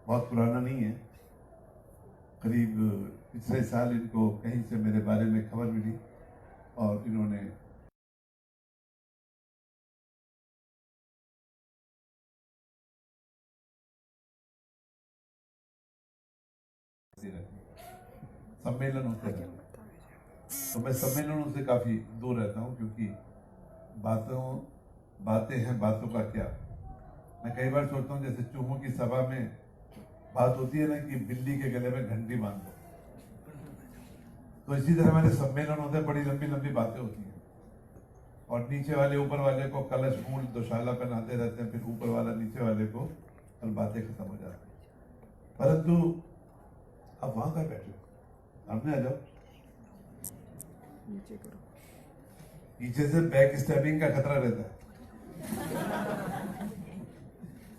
बहुत पुराना नहीं है, करीब पिछले साल इनको कहीं से मेरे बारे में खबर मिली और इन्होंने सम्मेलन होते हैं, तो मैं सम्मेलनों से काफ़ी दूर रहता हूँ, क्योंकि बातें हैं, बातों का क्या। मैं कई बार सोचता हूँ जैसे चूहों की सभा में बात होती है ना कि बिल्ली के गले में घंटी बांध दो, तो इसी तरह हमारे सम्मेलन होते हैं, बड़ी लंबी लंबी बातें होती हैं और नीचे वाले ऊपर वाले को कलश फूल दोशाला पहनाते रहते हैं, फिर ऊपर वाला नीचे वाले को, और बातें खत्म हो जाती हैं। परंतु आप वहां का बैठे हो, सामने आ जाओ, नीचे करो, पीछे से बैक स्टैबिंग का खतरा रहता है।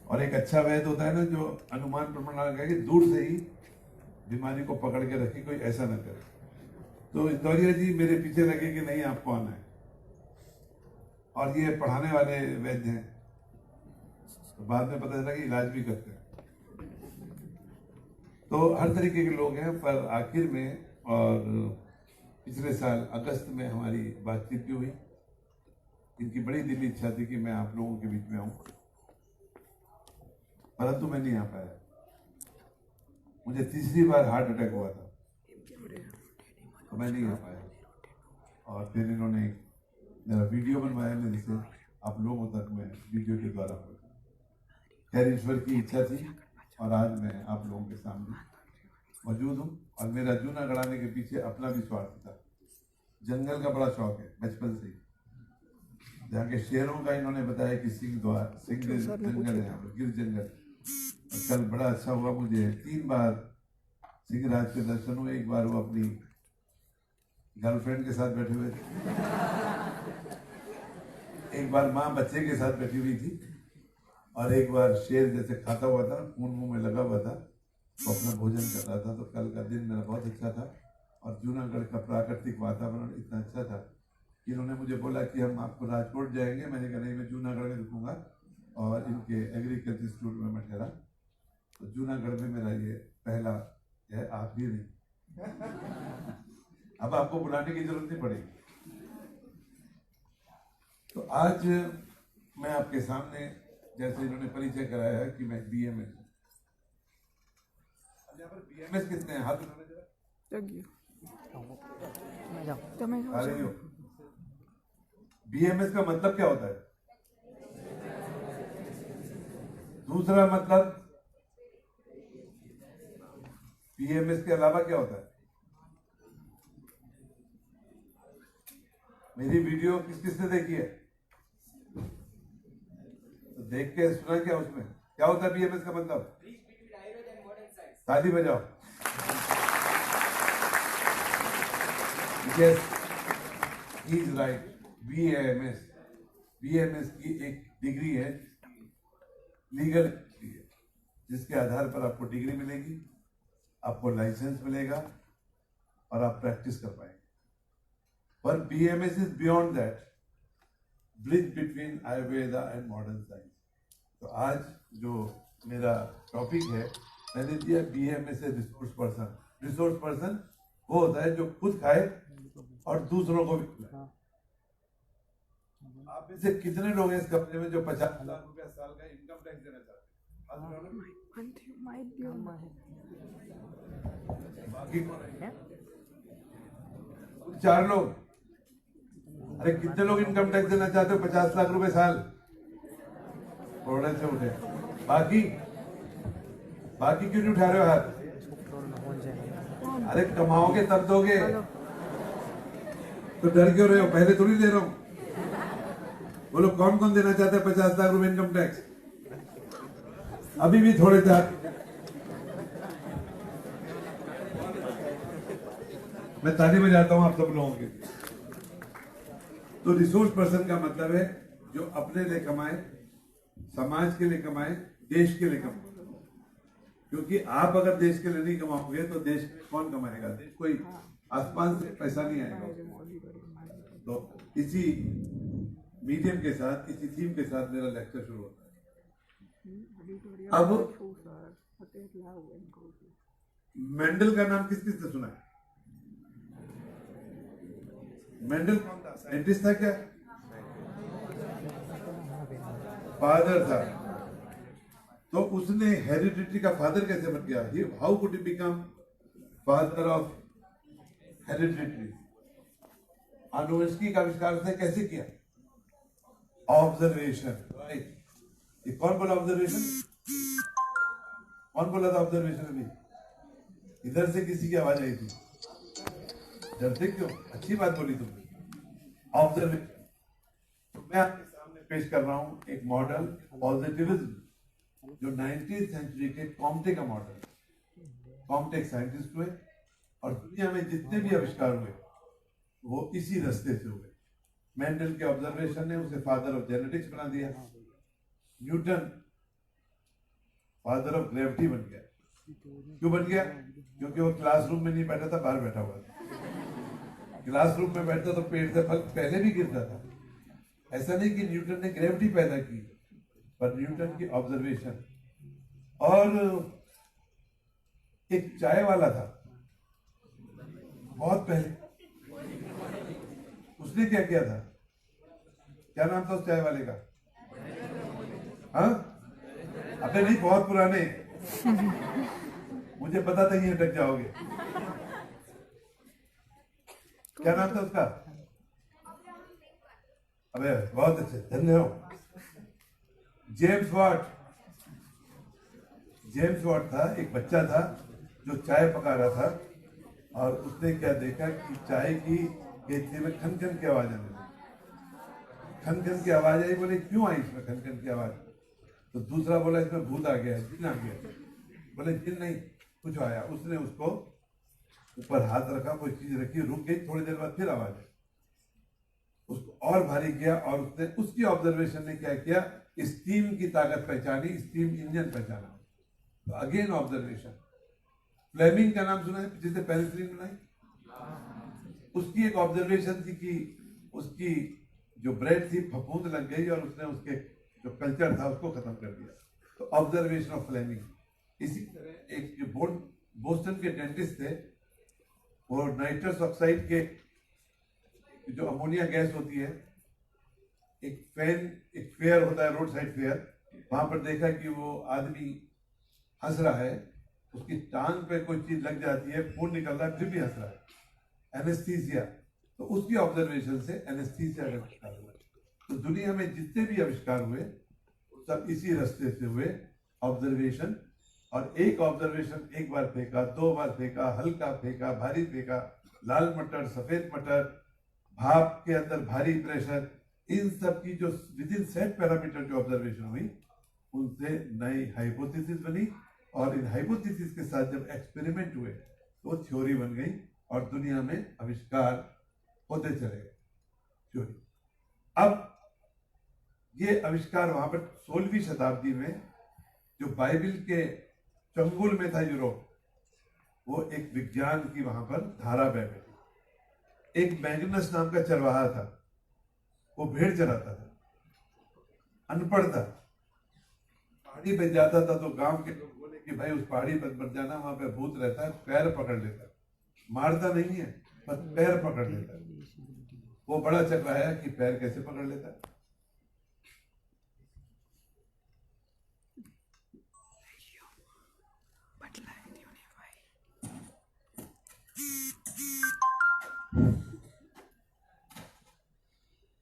और एक अच्छा वैद्य होता है ना जो अनुमान प्रमाण कि दूर से ही बीमारी को पकड़ के रखे, कोई ऐसा ना करे। तो इंदौरिया जी मेरे पीछे लगे कि नहीं आपको आना है, और ये पढ़ाने वाले वैद्य हैं, तो बाद में पता चला कि इलाज भी करते हैं। तो हर तरीके के लोग हैं, पर आखिर में और पिछले साल अगस्त में हमारी बातचीत भी हुई। इनकी बड़ी दिली इच्छा थी कि मैं आप लोगों के बीच में आऊं, परंतु मैं नहीं आ पाया। मुझे तीसरी बार हार्ट अटैक हुआ था, तो मैं नहीं आ पाया। और फिर इन्होंने मेरा वीडियो बनवाया मेरे से, आप लोगों तक मैं वीडियो के द्वारा पहुंचा। खैर ईश्वर की इच्छा थी और आज मैं आप लोगों के सामने मौजूद हूँ। और मेरा जूना गड़ाने के पीछे अपना भी स्वार्थ था। जंगल का बड़ा शौक है बचपन से ही। जहाँ के शेरों का इन्होंने बताया कि सिंह जंगल है यहाँ पर, गिर जंगल। और कल बड़ा अच्छा हुआ, मुझे 3 बार सिंहराज के दर्शन हुए। एक बार वो अपनी गर्लफ्रेंड के साथ बैठे हुए थे, एक बार माँ बच्चे के साथ बैठी हुई थी, और एक बार शेर जैसे खाता हुआ था, खून मुंह में लगा हुआ था, वो अपना भोजन कर रहा था। तो कल का दिन मेरा बहुत अच्छा था। और जूनागढ़ का प्राकृतिक वातावरण इतना अच्छा था कि इन्होंने मुझे बोला कि हम आपको राजकोट जाएंगे। मैंने कहा नहीं, मैं जूनागढ़ में रुकूंगा, और इनके एग्रीकल्चर इंस्टीट्यूट में मैं ठहरा। तो जूनागढ़ में मेरा ये पहला है, आखिरी नहीं। अब आपको बुलाने की जरूरत नहीं पड़ेगी। तो आज मैं आपके सामने, जैसे इन्होंने परिचय कराया है कि मैं बीएमएस हूं। यहाँ पर बीएमएस कितने हैं, हाथ उठाने जरा। बीएमएस का मतलब क्या होता है? दूसरा मतलब बीएमएस के अलावा क्या होता है? मेरी वीडियो किस किस ने देखी है? तो देख के सुना क्या उसमें क्या होता है बीएमएस का मतलब? ताली बजाओ। Yes, he is right. BMS की एक डिग्री है, लीगल डिग्री है, जिसके आधार पर आपको डिग्री मिलेगी, आपको लाइसेंस मिलेगा और आप प्रैक्टिस कर पाएंगे। पर BMS is beyond that, bridge between Ayurveda and modern science. तो आज जो मेरा टॉपिक है, मैंने दिया बीएमएस ए रिसोर्स पर्सन। रिसोर्स पर्सन वो होता है जो खुद खाए और दूसरों को भी खिलाए। आप में से कितने लोग हैं इस कंपनी में जो 50 लाख रुपया साल का इनकम टैक्स देना चाहते हैं? बाकी कौन है? 4 लोग। अरे कितने लोग इनकम टैक्स देना चाहते हो 50 लाख रुपए साल? थोड़े से उठे। बाकी क्यों नहीं उठा रहे हो हाथ? अरे कमाओगे तब दोगे, तो डर क्यों रहे हो? पहले थोड़ी दे रहा हूं। बोलो कौन कौन देना चाहता है 50 लाख रुपए इनकम टैक्स? अभी भी थोड़े थे। मैं ताली बजाता हूं आप सब लोगों के। तो रिसोर्स पर्सन का मतलब है जो अपने लिए कमाए, समाज के लिए कमाए, देश के लिए कमाए। क्योंकि आप अगर देश के लिए नहीं कमाओगे तो देश में कौन कमाएगा? देश कोई आसमान से पैसा नहीं आएगा। तो इसी मीडियम के साथ, इसी थीम के साथ मेरा लेक्चर शुरू होता है। अब मेंडल का नाम किस किस ने सुना है? मेंडल कौन था? साइंटिस्ट था क्या? फादर था। तो उसने हेरिडिटी का फादर कैसे बन गया? How could he become father of heredity? आनुवंशिकी का आविष्कार उसने कैसे किया? ऑब्जर्वेशन। राइट। ये कौन बोला ऑब्जर्वेशन? कौन बोला था ऑब्जर्वेशन? अभी इधर से किसी की आवाज आई थी। डरते क्यों? अच्छी बात बोली तुमने। ऑब्जर्वेशन। तो मैं आपके सामने पेश कर रहा हूं एक मॉडल पॉजिटिविज्म, जो 19वीं सेंचुरी के कॉम्टे का मॉडल। कॉम्टे एक साइंटिस्ट हुए और दुनिया में जितने भी आविष्कार हुए वो इसी रास्ते से हुए। मेंडल के ऑब्जर्वेशन ने उसे फादर ऑफ जेनेटिक्स बना दिया। न्यूटन फादर ऑफ ग्रेविटी बन गया। क्यों बन गया? क्योंकि वो क्लासरूम में नहीं बैठा था, बाहर बैठा हुआ था। क्लासरूम में बैठता तो पेड़ से फल पहले भी गिरता था। ऐसा नहीं कि न्यूटन ने ग्रेविटी पैदा की, पर न्यूटन की ऑब्जर्वेशन। और एक चाय वाला था बहुत पहले, उसने क्या किया था? क्या नाम था उस चाय वाले का? हाँ? अबे नहीं, बहुत पुराने। मुझे पता था ये अटक जाओगे। क्या नाम था उसका? अबे बहुत अच्छे, धन्य हो। James Watt. जेम्स वाट था, एक बच्चा था जो चाय पका रहा था, और उसने क्या देखा कि चाय की केतली में खन खन की आवाज आने लगी। खन खन की आवाज आई। बोले क्यों आई इसमें खन खन की आवाज? तो दूसरा बोला इसमें भूत आ गया है, जिन आ गया। बोले जिन नहीं, कुछ आया। उसने उसको ऊपर हाथ रखा, कोई चीज रखी, रुक गई, थोड़ी देर बाद फिर आवाज आई। उसको और भारी किया, और उसने उसकी ऑब्जर्वेशन ने क्या किया? स्टीम की ताकत पहचानी, स्टीम इंजन पहचाना। तो अगेन ऑब्जर्वेशन। फ्लेमिंग का नाम सुना है, जिसने पेनिसिलिन बनाई? उसकी एक ऑब्जर्वेशन थी कि उसकी जो ब्रेड थी फफूंद लग गई, और उसने उसके जो कल्चर था उसको खत्म कर दिया। तो ऑब्जर्वेशन ऑफ फ्लेमिंग। इसी तरह एक जो बोस्टन के डेंटिस्ट थे, वो नाइट्रस ऑक्साइड के जो अमोनिया गैस होती है, एक फेयर होता है, रोड साइड फेयर, वहां पर देखा कि वो आदमी हंस रहा है, उसकी टांग पे कोई चीज लग जाती है, खून निकल रहा है, फिर भी हंस रहा है। एनेस्थीसिया। तो उसकी ऑब्जर्वेशन से एनेस्थीसिया का आविष्कार हुआ। तो दुनिया में जितने भी आविष्कार हुए सब इसी रास्ते से हुए, ऑब्जर्वेशन। और एक ऑब्जर्वेशन एक बार फेंका, 2 बार फेंका, हल्का फेंका, भारी फेंका, लाल मटर, सफेद मटर, भाप के अंदर भारी प्रेशर, इन सब की जो विद इन सेट पैरामीटर जो ऑब्जर्वेशन हुई, उनसे नई हाइपोथेसिस बनी। और इन हाइपोथेसिस के साथ जब एक्सपेरिमेंट हुए तो थ्योरी बन गई, और दुनिया में आविष्कार होते चले गए। थ्योरी। अब ये आविष्कार वहां पर 16वीं शताब्दी में जो बाइबल के चंगुल में था यूरोप, वो एक विज्ञान की वहां पर धारा बह गई। एक मैग्नस नाम का चरवाहा था, वो भेड़ चराता था, अनपढ़ था, पहाड़ी पे जाता था। तो गांव के लोग बोले कि भाई उस पहाड़ी पर मत जाना, वहां पे भूत रहता है, पैर पकड़ लेता है, मारता नहीं है पर पैर पकड़ लेता है। वो बड़ा चकराया कि पैर कैसे पकड़ लेता है।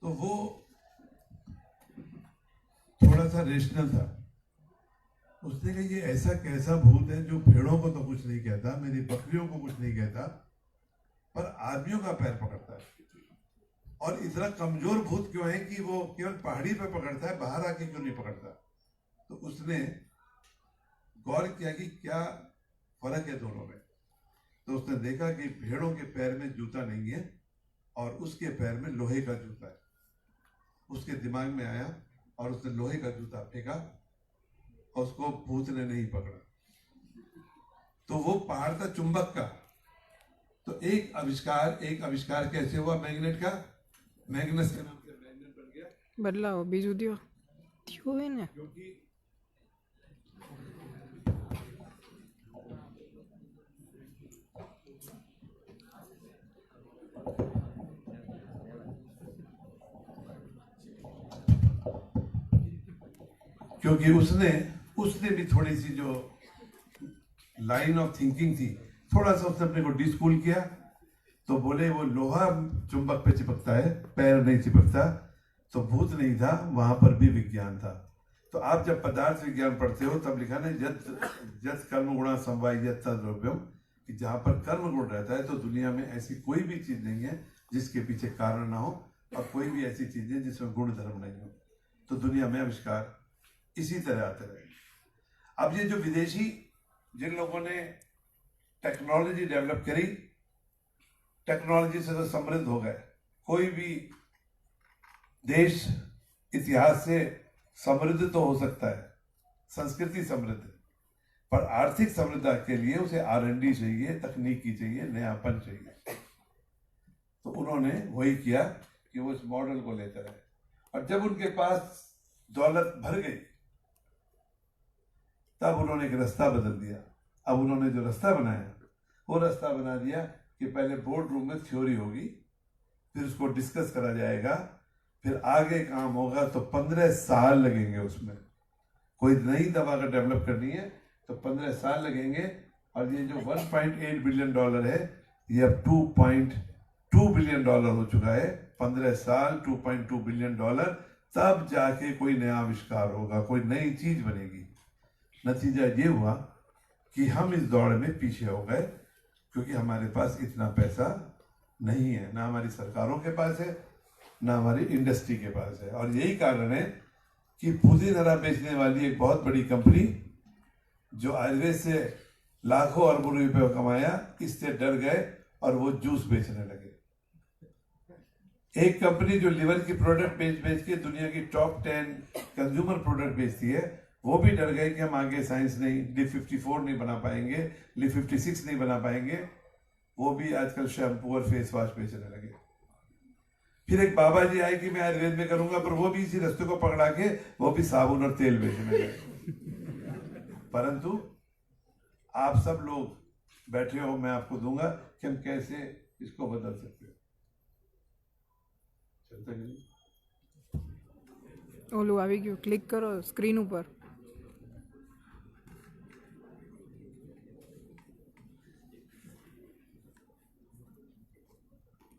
तो वो थोड़ा सा रेशनल था। उसने कहा ये ऐसा कैसा भूत है जो भेड़ों को तो कुछ नहीं कहता, मेरी बकरियों को कुछ नहीं कहता, पर आदमियों का पैर पकड़ता है। और इतना कमजोर भूत क्यों है कि वो केवल पहाड़ी पे पकड़ता है, बाहर आके क्यों नहीं पकड़ता? तो उसने गौर किया कि क्या फर्क है दोनों में। तो उसने देखा कि भेड़ों के पैर में जूता नहीं है और उसके पैर में लोहे का जूता है। उसके दिमाग में आया और उसने लोहे का जूता फेंका, और उसको भूत ने नहीं पकड़ा। तो वो पहाड़ था चुंबक का। तो एक आविष्कार कैसे हुआ? मैग्नेट का। मैग्नस के नाम से मैग्नेट बन गया। बदलाव बीजू दियो थियो है ने क्योंकि क्योंकि उसने भी थोड़ी सी जो लाइन ऑफ थिंकिंग थी, थोड़ा सा उसने अपने को डिस्कूल किया। तो बोले वो लोहा चुंबक पे चिपकता है, पैर नहीं चिपकता, तो भूत नहीं था, वहां पर भी विज्ञान था। तो आप जब पदार्थ विज्ञान पढ़ते हो तब लिखा ना यत् कर्म गुणा समवायत तद्द्रव्यम, कि जहां पर कर्म गुण रहता है तो दुनिया में ऐसी कोई भी चीज नहीं है जिसके पीछे कारण ना हो, और कोई भी ऐसी चीज है जिसमें गुण धर्म नहीं हो। तो दुनिया में आविष्कार इसी तरह आते रहे। अब ये जो विदेशी जिन लोगों ने टेक्नोलॉजी डेवलप करी, टेक्नोलॉजी से तो समृद्ध हो गए। कोई भी देश इतिहास से समृद्ध तो हो सकता है, संस्कृति समृद्ध, पर आर्थिक समृद्धि के लिए उसे R&D चाहिए, तकनीकी चाहिए, नयापन चाहिए। तो उन्होंने वही किया कि वो इस मॉडल को लेते रहे, और जब उनके पास दौलत भर गई तब उन्होंने एक रास्ता बदल दिया। अब उन्होंने जो रास्ता बनाया वो रास्ता बना दिया कि पहले बोर्ड रूम में थ्योरी होगी, फिर उसको डिस्कस करा जाएगा, फिर आगे काम होगा। तो 15 साल लगेंगे उसमें। कोई नई दवा अगर डेवलप करनी है तो 15 साल लगेंगे। और ये जो $1.8 बिलियन है, ये अब $2.2 बिलियन हो चुका है। 15 साल, $2.2 बिलियन, तब जाके कोई नया आविष्कार होगा, कोई नई चीज बनेगी। नतीजा ये हुआ कि हम इस दौड़ में पीछे हो गए, क्योंकि हमारे पास इतना पैसा नहीं है, ना हमारी सरकारों के पास है, ना हमारी इंडस्ट्री के पास है। और यही कारण है कि पुदीना बेचने वाली एक बहुत बड़ी कंपनी जो आयुर्वेद से लाखों अरबों रुपए कमाया, इससे डर गए और वो जूस बेचने लगे। एक कंपनी जो लिवर की प्रोडक्ट बेच के दुनिया की टॉप 10 कंज्यूमर प्रोडक्ट बेचती है, वो भी डर गए कि हम आगे साइंस नहीं, Li54 नहीं बना पाएंगे, Li56 नहीं बना पाएंगे। वो भी आजकल शैम्पू और फेस वॉश बेचने लगे। फिर एक बाबा जी आए कि मैं आयुर्वेद में करूंगा, पर वो भी इसी रास्ते को पकड़ा के वो भी साबुन और तेल बेचने लगे। परंतु आप सब लोग बैठे हो, मैं आपको दूंगा कि हम कैसे इसको बदल सकते हैं। ઓલું આવી ગયું, ક્લિક કરો સ્ક્રીન ઉપર।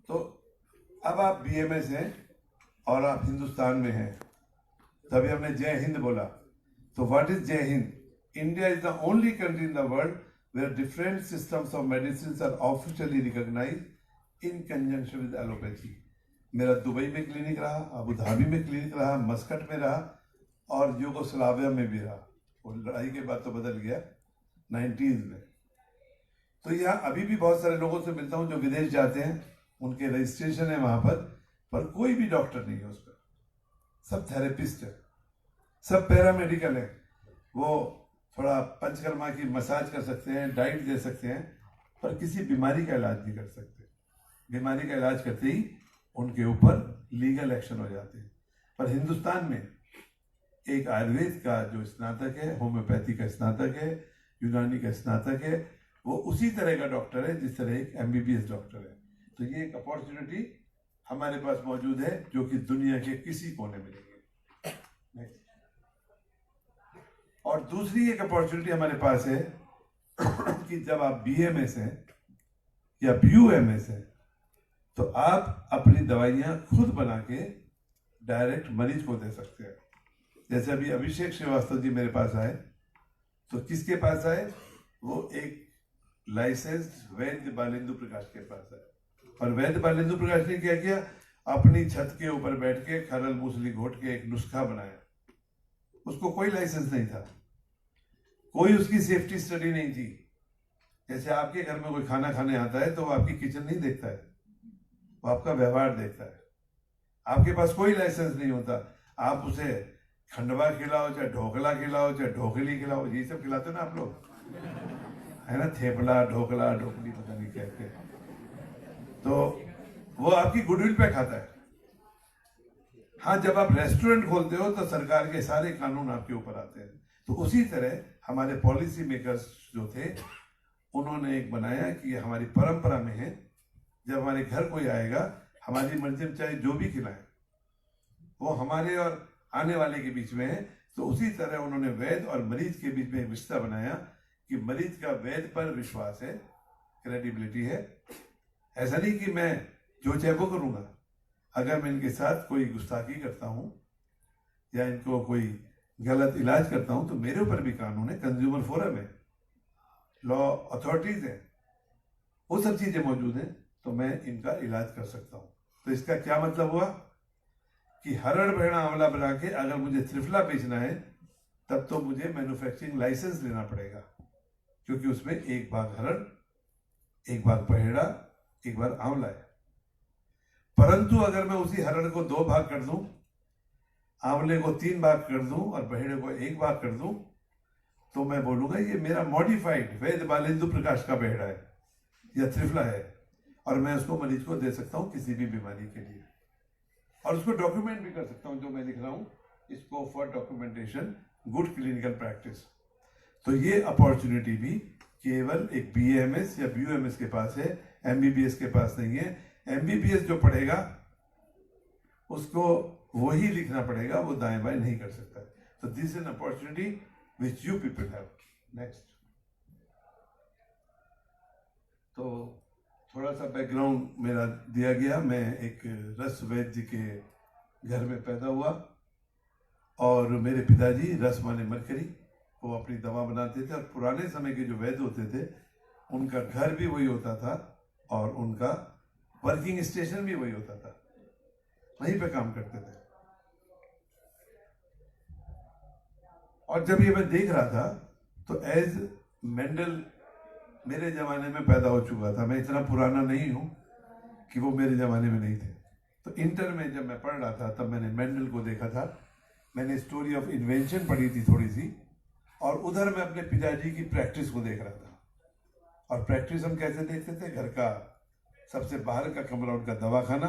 तो अब आप BMS हैं और आप हिंदुस्तान में हैं, तभी हमने जय हिंद बोला। तो what is Jai Hind? India is the only country in the world where different systems of medicine are officially recognised in conjunction with allopathy. मेरा दुबई में क्लिनिक रहा, अबू धाबी में क्लिनिक रहा, मस्कट में रहा, और यूगोस्लाविया में भी रहा। वो लड़ाई के बाद तो बदल गया 90s में। तो यहाँ अभी भी बहुत सारे लोगों से मिलता हूँ जो विदेश जाते हैं, उनके रजिस्ट्रेशन है वहां पर कोई भी डॉक्टर नहीं है उस पर। सब थेरेपिस्ट है, सब पैरामेडिकल है। वो थोड़ा पंचकर्मा की मसाज कर सकते हैं, डाइट दे सकते हैं, पर किसी बीमारी का इलाज नहीं कर सकते। बीमारी का इलाज करते ही उनके ऊपर लीगल एक्शन हो जाते हैं। पर हिंदुस्तान में एक आयुर्वेद का जो स्नातक है, होम्योपैथी का स्नातक है, यूनानी का स्नातक है, वो उसी तरह का डॉक्टर है जिस तरह एक MBBS डॉक्टर है। तो ये एक अपॉर्चुनिटी हमारे पास मौजूद है जो कि दुनिया के किसी कोने में नहीं है। और दूसरी एक अपॉर्चुनिटी हमारे पास है कि जब आप BMS हैं या BUMS हैं, तो आप अपनी दवाइयां खुद बना के डायरेक्ट मरीज को दे सकते हैं। जैसे अभी अभिषेक श्रीवास्तव जी मेरे पास आए, तो किसके पास आए? वो एक लाइसेंस्ड वैद्य बालेंदु प्रकाश के पास आए। और वैद्य बालेंदु प्रकाश ने क्या किया? अपनी छत के ऊपर बैठ के खरल मूसली घोट के एक नुस्खा बनाया। उसको कोई लाइसेंस नहीं था, कोई उसकी सेफ्टी स्टडी नहीं थी। जैसे आपके घर में कोई खाना खाने आता है तो वो आपकी किचन नहीं देखता है, वो आपका व्यवहार देखता है। आपके पास कोई लाइसेंस नहीं होता, आप उसे खंडवा खिलाओ, चाहे ढोकला खिलाओ, चाहे ढोकली खिलाओ, यही सब खिलाते ना आप लोग, है ना? थेपला, ढोकला, ढोकली, पता नहीं क्या क्या। तो वो आपकी गुडविल पे खाता है। हाँ, जब आप रेस्टोरेंट खोलते हो तो सरकार के सारे कानून आपके ऊपर आते हैं। तो उसी तरह हमारे पॉलिसी मेकर्स जो थे, उन्होंने एक बनाया कि हमारी परंपरा में है, जब हमारे घर कोई आएगा, हमारी मर्जी में चाहे जो भी खिलाएं, वो हमारे और आने वाले के बीच में है तो उसी तरह उन्होंने वैद्य और मरीज के बीच में एक रिश्ता बनाया कि मरीज का वैद्य पर विश्वास है, क्रेडिबिलिटी है। ऐसा नहीं कि मैं जो चाहे वो करूंगा। अगर मैं इनके साथ कोई गुस्ताखी करता हूं या इनको कोई गलत इलाज करता हूं तो मेरे ऊपर भी कानून है, कंज्यूमर फोरम है, लॉ अथॉरिटीज है, वो सब चीजें मौजूद हैं, तो मैं इनका इलाज कर सकता हूं। तो इसका क्या मतलब हुआ कि हरड़ बहना आंवला बना के अगर मुझे त्रिफला बेचना है तब तो मुझे मैन्युफैक्चरिंग लाइसेंस लेना पड़ेगा, क्योंकि उसमें एक भाग हरड़, एक भाग पहेड़ा, एक भाग आंवला है। परंतु अगर मैं उसी हरड़ को 2 भाग कर दूं, आंवले को 3 भाग कर दूं और पहेड़े को 1 भाग कर दूं, तो मैं बोलूंगा ये मेरा मॉडिफाइड वैद्य बालेंदु प्रकाश का पहेड़ा है या त्रिफला है, और मैं उसको मरीज को दे सकता हूं किसी भी बीमारी के लिए, और उसको डॉक्यूमेंट भी कर सकता हूं जो मैं लिख रहा हूं, इसको for documentation, good clinical practice. तो ये अपॉर्चुनिटी भी केवल एक BAMS या BUMS के पास है, MBBS के पास नहीं है। MBBS जो पढ़ेगा उसको वही लिखना पड़ेगा, वो दाएं बाएं नहीं कर सकता। तो this is an opportunity which you people have. Next, तो थोड़ा सा बैकग्राउंड मेरा दिया गया। मैं एक रस वैद्य जी के घर में पैदा हुआ, और मेरे पिताजी रस माने मरकरी, वो अपनी दवा बनाते थे, और पुराने समय के जो वैद्य होते थे उनका घर भी वही होता था और उनका वर्किंग स्टेशन भी वही होता था, वहीं पे काम करते थे। और जब ये मैं देख रहा था तो एज मेंडल मेरे जमाने में पैदा हो चुका था। मैं इतना पुराना नहीं हूं कि वो मेरे जमाने में नहीं थे। तो इंटर में जब मैं पढ़ रहा था तब मैंने मेंडल को देखा था, मैंने स्टोरी ऑफ इन्वेंशन पढ़ी थी थोड़ी सी, और उधर मैं अपने पिताजी की प्रैक्टिस को देख रहा था। और प्रैक्टिस हम कैसे देखते थे, घर का सबसे बाहर का कमरा उनका दवाखाना,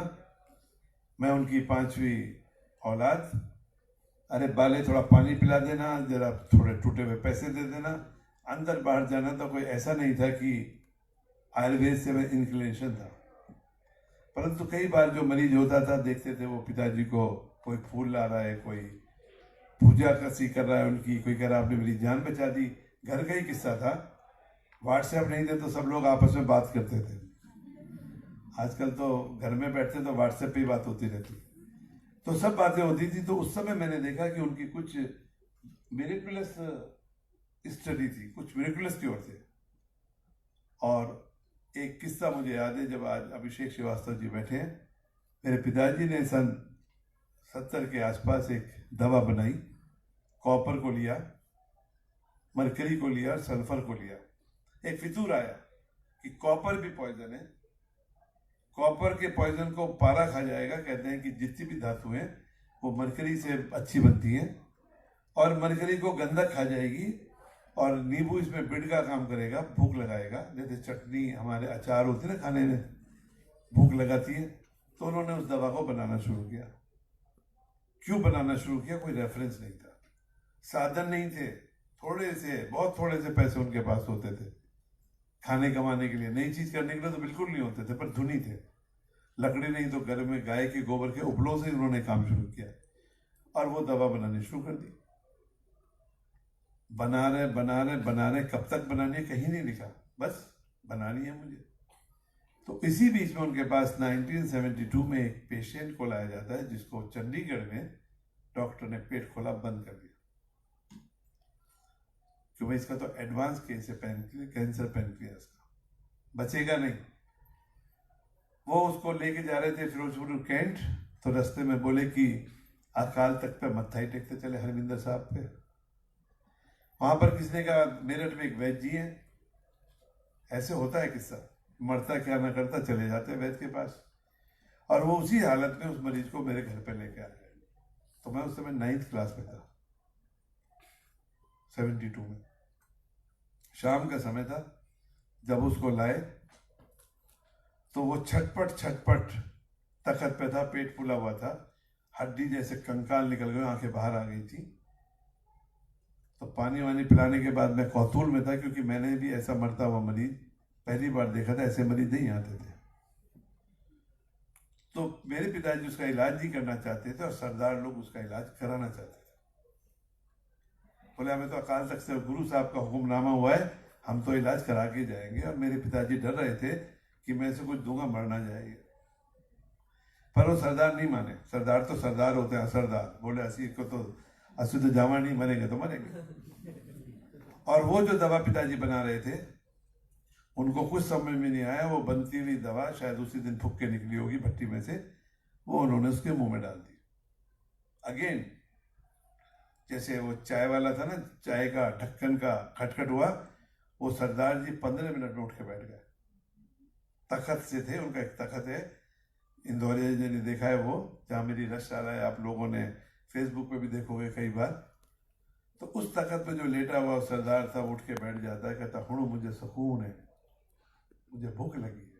मैं उनकी 5वीं औलाद, अरे बाले थोड़ा पानी पिला देना, जरा थोड़े टूटे हुए पैसे दे देना, अंदर बाहर जाना तो कोई ऐसा नहीं था कि आयुर्वेद से मैं इंक्लिनेशन था। परंतु कई बार जो मरीज होता था देखते थे वो पिताजी को कोई फूल ला रहा है, कोई पूजा कसी कर रहा है उनकी, कोई कह रहा आपने मेरी जान बचा दी। घर का ही किस्सा था, व्हाट्सएप नहीं थे तो सब लोग आपस में बात करते थे। आजकल तो घर में बैठते तो व्हाट्सएप पे ही बात होती रहती, तो सब बातें होती थी। तो उस समय मैंने देखा कि उनकी कुछ मिरेकुलस स्टडी थी, कुछ मिरेकुलस की ओर थे। और एक किस्सा मुझे याद है, जब आज अभिषेक श्रीवास्तव जी बैठे हैं, मेरे पिताजी ने सन 70 के आसपास एक दवा बनाई, कॉपर को लिया, मरकरी को लिया, सल्फर को लिया। एक फितूर आया कि कॉपर भी पॉइजन है, कॉपर के पॉइजन को पारा खा जाएगा। कहते हैं कि जितनी भी धातु हैं वो मरकरी से अच्छी बनती हैं, और मरकरी को गंधक खा जाएगी, और नींबू इसमें बिड का काम करेगा, भूख लगाएगा। जैसे चटनी हमारे अचार होते हैं ना खाने में, भूख लगाती है। तो उन्होंने उस दवा को बनाना शुरू किया। क्यों बनाना शुरू किया, कोई रेफरेंस नहीं था, साधन नहीं थे, थोड़े से, बहुत थोड़े से पैसे उनके पास होते थे खाने कमाने के लिए, नई चीज करने के लिए तो बिल्कुल नहीं होते थे, पर धुनी थे। लकड़ी नहीं तो घर में गाय के गोबर के उपलों से उन्होंने काम शुरू किया, और वो दवा बनानी शुरू कर दी। बना रहे, कब तक बनानी है कहीं नहीं लिखा, बस बनानी है मुझे। तो इसी बीच में उनके पास 1972 में एक पेशेंट को लाया जाता है, जिसको चंडीगढ़ में डॉक्टर ने पेट खोला, बंद कर दिया, कि भाई इसका तो एडवांस केस है, कैंसर पैनक्रियास का, बचेगा नहीं। वो उसको लेके जा रहे थे फिरोजपुर कैंट, तो रास्ते में बोले कि अकाल तख्त पे मत्था ही टेकते चले, हरविंदर साहब पे। वहां पर किसने कहा, मेरठ में एक वैद्य जी है, ऐसे होता है किस्सा, मरता क्या ना करता, चले जाते वैद्य के पास। और वो उसी हालत में उस मरीज को मेरे घर पे लेके आ गए। तो मैं उस समय 9th क्लास में था, 72 में, शाम का समय था। जब उसको लाए तो वो छटपट तखत पे था, पेट फूला हुआ था, हड्डी जैसे कंकाल निकल गए, आंखें बाहर आ गई थी। तो पानी वानी पिलाने के बाद मैं कौतूहल में था, क्योंकि मैंने भी ऐसा मरता हुआ मरीज पहली बार देखा था, ऐसे मरीज नहीं आते थे। तो मेरे पिताजी उसका इलाज नहीं करना चाहते थे, और सरदार लोग उसका इलाज कराना चाहते थे। बोले हमें तो अकाल तख्त से गुरु साहब का हुक्मनामा हुआ है, हम तो इलाज करा के जाएंगे। और मेरे पिताजी डर रहे थे कि मैं इसे कुछ दूंगा मर ना जाएगी, पर वो सरदार नहीं माने। सरदार तो सरदार होते हैं, असरदार। बोले असी को तो अशुद्ध जामा नहीं, मरेंगे तो मरेंगे। और वो जो दवा पिताजी बना रहे थे उनको कुछ समझ में नहीं आया, वो बनती हुई दवा शायद उसी दिन फूक के निकली होगी भट्टी में से, वो उन्होंने उसके मुंह में डाल दी। अगेन जैसे वो चाय वाला था ना, चाय का ढक्कन का खटखट हुआ, वो सरदार जी 15 मिनट में उठ के बैठ गए। तखत से थे, उनका एक तखत है, इंदौरिया जी ने देखा है वो, जहाँ मेरी रश आ रहा है, आप लोगों ने फेसबुक पे भी देखोगे कई बार। तो उस तखत पे जो लेटा हुआ सरदार था, उठ के बैठ जाता है, कहता हुणु मुझे सुकून है, मुझे भूख लगी है।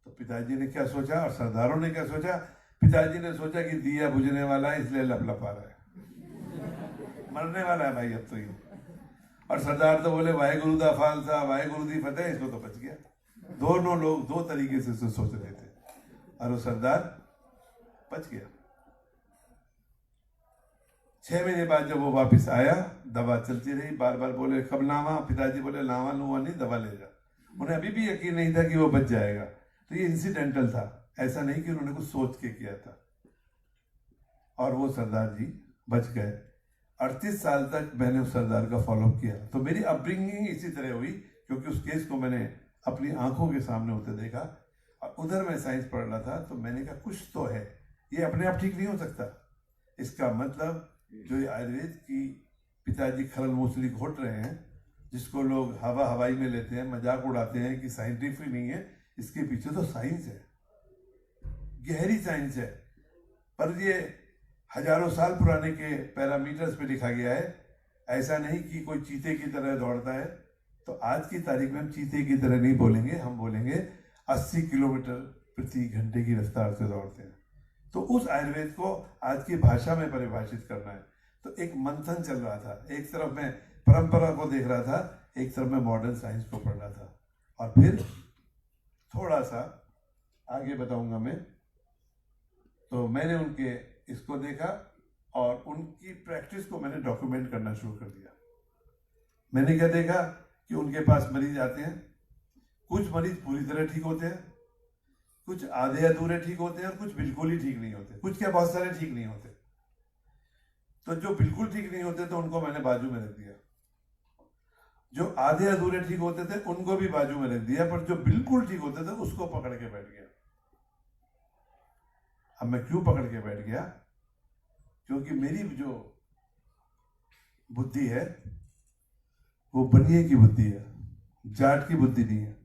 तो पिताजी ने क्या सोचा और सरदारों ने क्या सोचा? पिताजी ने सोचा कि दिया बुझने वाला है इसलिए लपलपा रहा है, मरने वाला है भाई अब तो ये। और सरदार तो बोले वाहेगुरु दा खालसा वाहेगुरु दी फतेह, इसको तो बच गया। दोनों लोग दो तरीके से सोच रहे थे और वो सरदार बच गया। 6 महीने बाद जब वो वापस आया, दवा चलती रही, बार बार बोले कब लावा, पिताजी बोले लावा लूवा नहीं, दवा ले जा। उन्हें अभी भी यकीन नहीं था कि वो बच जाएगा। तो ये इंसिडेंटल था, ऐसा नहीं कि उन्होंने कुछ सोच के किया था। और वो सरदार जी बच गए। 38 साल तक मैंने उस सरदार का फॉलोअप किया। तो मेरी अपब्रिंगिंग इसी तरह हुई, क्योंकि उस केस को मैंने अपनी आंखों के सामने होते देखा। और उधर मैं साइंस पढ़ रहा था, तो मैंने कहा कुछ तो है, ये अपने आप ठीक नहीं हो सकता। इसका मतलब जो ये आयुर्वेद की पिताजी खरल मूसली घोट रहे हैं, जिसको लोग हवाई में लेते हैं, मजाक उड़ाते हैं कि साइंटिफिक नहीं है, इसके पीछे तो साइंस है, गहरी साइंस है। पर ये हजारों साल पुराने के पैरामीटर्स पे लिखा गया है। ऐसा नहीं कि कोई चीते की तरह दौड़ता है। तो आज की तारीख में हम चीते की तरह नहीं बोलेंगे, हम बोलेंगे 80 किलोमीटर प्रति घंटे की रफ्तार से दौड़ते हैं। तो उस आयुर्वेद को आज की भाषा में परिभाषित करना है। तो एक मंथन चल रहा था, एक तरफ मैं परंपरा को देख रहा था, एक तरफ मैं मॉडर्न साइंस को पढ़ रहा था। और फिर थोड़ा सा आगे बताऊंगा मैं। तो मैंने उनके इसको देखा और उनकी प्रैक्टिस को मैंने डॉक्यूमेंट करना शुरू कर दिया। मैंने क्या देखा कि उनके पास मरीज आते हैं, कुछ मरीज पूरी तरह ठीक होते हैं, कुछ आधे अधूरे ठीक होते हैं, और कुछ बिल्कुल ही ठीक नहीं होते। कुछ क्या, बहुत सारे ठीक नहीं होते। तो जो बिल्कुल ठीक नहीं होते तो उनको मैंने बाजू में रख दिया। जो आधे अधूरे ठीक होते थे उनको भी बाजू में रख दिया, पर जो बिल्कुल ठीक होते थे उसको पकड़ के बैठ गया। अब मैं क्यों पकड़ के बैठ गया? क्योंकि मेरी जो बुद्धि है वो बनिए की बुद्धि है, जाट की बुद्धि नहीं है।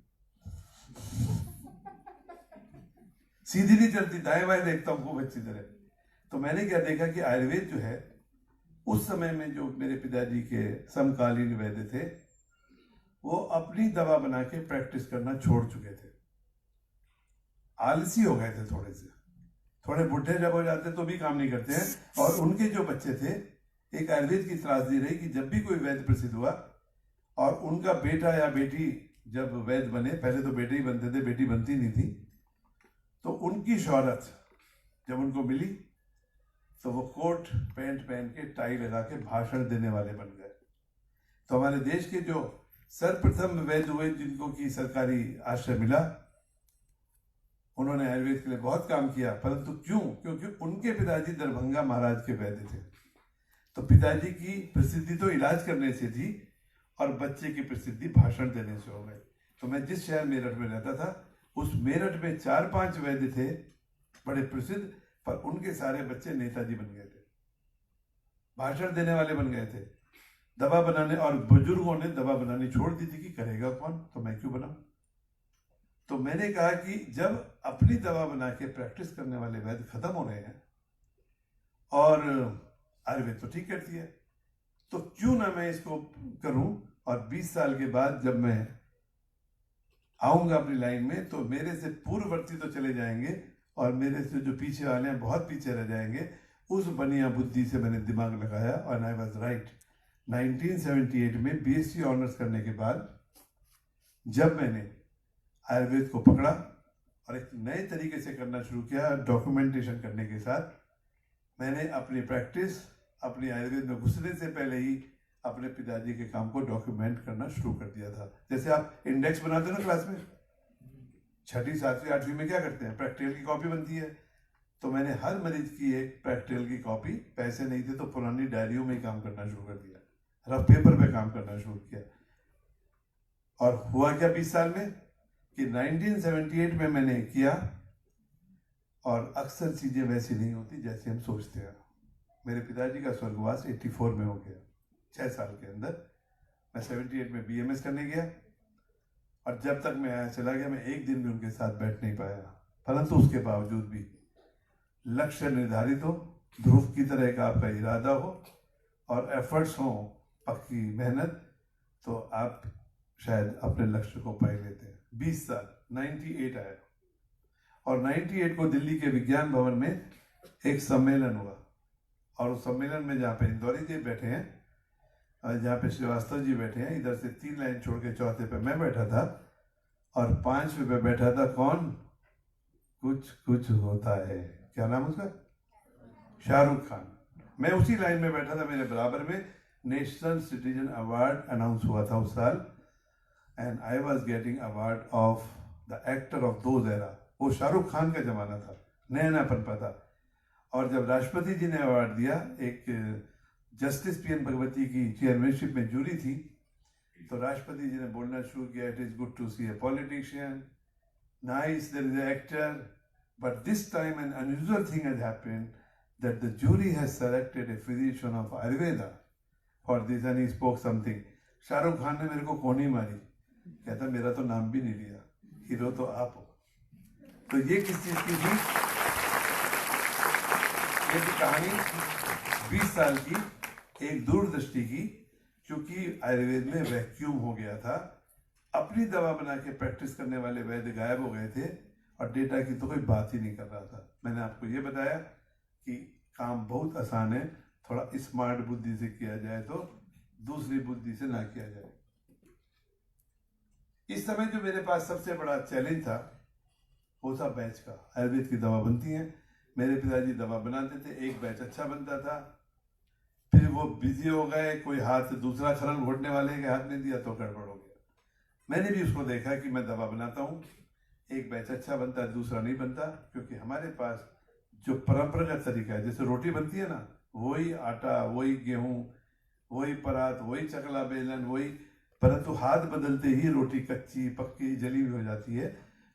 सीधी नहीं चलती, दाएं बाएं देखता हूं खूब अच्छी तरह। तो मैंने क्या देखा कि आयुर्वेद जो है, उस समय में जो मेरे पिताजी के समकालीन वैद्य थे, वो अपनी दवा बना के प्रैक्टिस करना छोड़ चुके थे। आलसी हो गए थे थोड़े से, थोड़े बुढ़े जब हो जाते तो भी काम नहीं करते हैं। और उनके जो बच्चे थे, एक आयुर्वेद की त्रासदी रही कि जब भी कोई वैद्य प्रसिद्ध हुआ और उनका बेटा या बेटी जब वैद्य बने, पहले तो बेटे ही बनते थे, बेटी बनती नहीं थी, तो उनकी शोहरत जब उनको मिली तो वो कोट पैंट पहन के टाई लगा के भाषण देने वाले बन गए। तो हमारे देश के जो सर्वप्रथम वैद्य हुए जिनको की सरकारी आश्रय मिला, उन्होंने आयुर्वेद के लिए बहुत काम किया। परंतु क्यों? क्योंकि उनके पिताजी दरभंगा महाराज के वैद्य थे। तो पिताजी की प्रसिद्धि तो इलाज करने से थी और बच्चे की प्रसिद्धि भाषण देने से हो गई। तो मैं जिस शहर मेरठ में रहता था, उस मेरठ में 4-5 वैद्य थे बड़े प्रसिद्ध, पर उनके सारे बच्चे नेताजी बन गए थे, भाषण देने वाले बन गए थे। दवा बनाने, और बुजुर्गों ने दवा बनानी छोड़ दी थी कि करेगा कौन, तो मैं क्यों बनाऊं। तो मैंने कहा कि जब अपनी दवा बना के प्रैक्टिस करने वाले वैद्य खत्म हो रहे हैं और आयुर्वेद तो ठीक करती है, तो क्यों ना मैं इसको करूं। और 20 साल के बाद जब मैं आऊंगा अपनी लाइन में, तो मेरे से पूर्ववर्ती तो चले जाएंगे और मेरे से जो पीछे वाले हैं बहुत पीछे रह जाएंगे। उस बनिया बुद्धि से मैंने दिमाग लगाया और आई वॉज राइट। 1978 में बीएससी ऑनर्स करने के बाद जब मैंने आयुर्वेद को पकड़ा और एक नए तरीके से करना शुरू किया, डॉक्यूमेंटेशन करने के साथ, मैंने अपनी प्रैक्टिस अपनी आयुर्वेद में घुसने से पहले ही अपने पिताजी के काम को डॉक्यूमेंट करना शुरू कर दिया था। जैसे आप इंडेक्स बनाते हो ना क्लास में, 6ठी 7वीं 8वीं में क्या करते हैं, प्रैक्टिकल की कॉपी बनती है। तो मैंने हर मरीज की एक प्रैक्टिकल की कॉपी, पैसे नहीं थे तो पुरानी डायरियों में ही काम करना शुरू कर दिया, रफ पेपर पे काम करना शुरू किया। और हुआ क्या 20 साल में कि 1978 में मैंने किया, और अक्सर चीजें वैसी नहीं होती जैसे हम सोचते हैं। मेरे पिताजी का स्वर्गवास 84 में हो गया, 6 साल के अंदर। मैं 78 में BMS करने गया, और जब तक मैं यहाँ चला गया मैं एक दिन भी उनके साथ बैठ नहीं पाया। परंतु उसके बावजूद भी लक्ष्य निर्धारित हो, ध्रुव की तरह का आपका इरादा हो और एफर्ट्स हो, पक्की मेहनत, तो आप शायद अपने लक्ष्य को पा लेते हैं। 20 साल 98 आया, और 98 को दिल्ली के विज्ञान भवन में एक सम्मेलन हुआ, और उस सम्मेलन में जहाँ पे इंदौरी जी बैठे हैं और जहाँ पे श्रीवास्तव जी बैठे हैं, इधर से 3 लाइन छोड़ के चौथे पे मैं बैठा था, और 5वें पे बैठा था कौन, कुछ कुछ होता है, क्या नाम उसका, शाहरुख खान। मैं उसी लाइन में बैठा था, मेरे बराबर में नेशनल सिटीजन अवार्ड अनाउंस हुआ था उस साल, and I was getting award of the actor of those era. वो शाहरुख खान का जमाना था, नया नया पनपा था। और जब राष्ट्रपति जी ने अवार्ड दिया, एक जस्टिस PN भगवती की चेयरमैनशिप में जूरी थी, तो राष्ट्रपति जी ने बोलना शुरू किया, it is good to see a politician, nice there is a actor, but this time an unusual thing has happened that the jury has selected a physician of Ayurveda for this, and he spoke something. Shahrukh Khan ने मेरे को कोनी मारी, कहता मेरा तो नाम भी नहीं लिया, हीरो तो आप हो। तो ये किस चीज की थी, ये थी कहानी 20 साल की, एक दूरदृष्टि की, क्योंकि आयुर्वेद में वैक्यूम हो गया था। अपनी दवा बना के प्रैक्टिस करने वाले वैद्य गायब हो गए थे, और डेटा की तो कोई बात ही नहीं कर रहा था। मैंने आपको ये बताया कि काम बहुत आसान है, थोड़ा स्मार्ट बुद्धि से किया जाए तो, दूसरी बुद्धि से ना किया जाए। इस समय जो मेरे पास सबसे बड़ा चैलेंज था वो था बैच का। आयुर्वेद की दवा बनती है, मेरे पिताजी दवा बनाते थे, एक बैच अच्छा बनता था, फिर वो बिजी हो गए, कोई हाथ दूसरा खरल घोटने वाले के हाथ में दिया तो गड़बड़ हो गया। मैंने भी उसको देखा कि मैं दवा बनाता हूँ, एक बैच अच्छा बनता है, दूसरा नहीं बनता, क्योंकि हमारे पास जो परंपरागत तरीका है, जैसे रोटी बनती है ना, वही आटा, वही गेहूं, वही परात, वही चकला बेलन, वही, परंतु हाथ बदलते ही रोटी कच्ची पक्की जली हुई हो जाती है,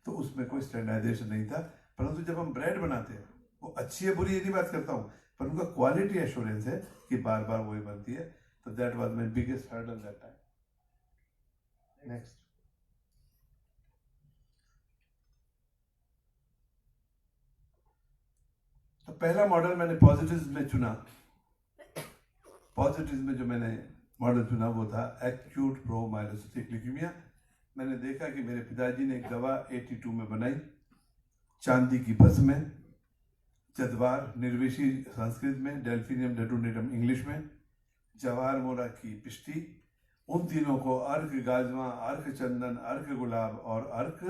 तो उसमें कोई स्टैंडर्डाइजेशन नहीं था। परंतु जब हम ब्रेड बनाते हैं, वो अच्छी है बुरी ये नहीं बात करता हूँ, पर उनका क्वालिटी एश्योरेंस है कि बार बार वही बनती है। तो that was my biggest hurdle that time. Next, तो पहला मॉडल मैंने पॉजिटिव्स में चुना। पॉजिटिव्स में जो मैंने मॉडल चुना वो था एक्यूट प्रोमाइलोसिटिक ल्यूकेमिया। मैंने देखा कि मेरे पिताजी ने एक दवा 82 में बनाई, चांदी की भस्म में, जदवार निर्वेशी संस्कृत में, डेल्फिनियम डेटोनेटम इंग्लिश में, जवाहर मोरा की पिष्टी, उन तीनों को अर्क गाजवा, अर्क चंदन, अर्क गुलाब और अर्क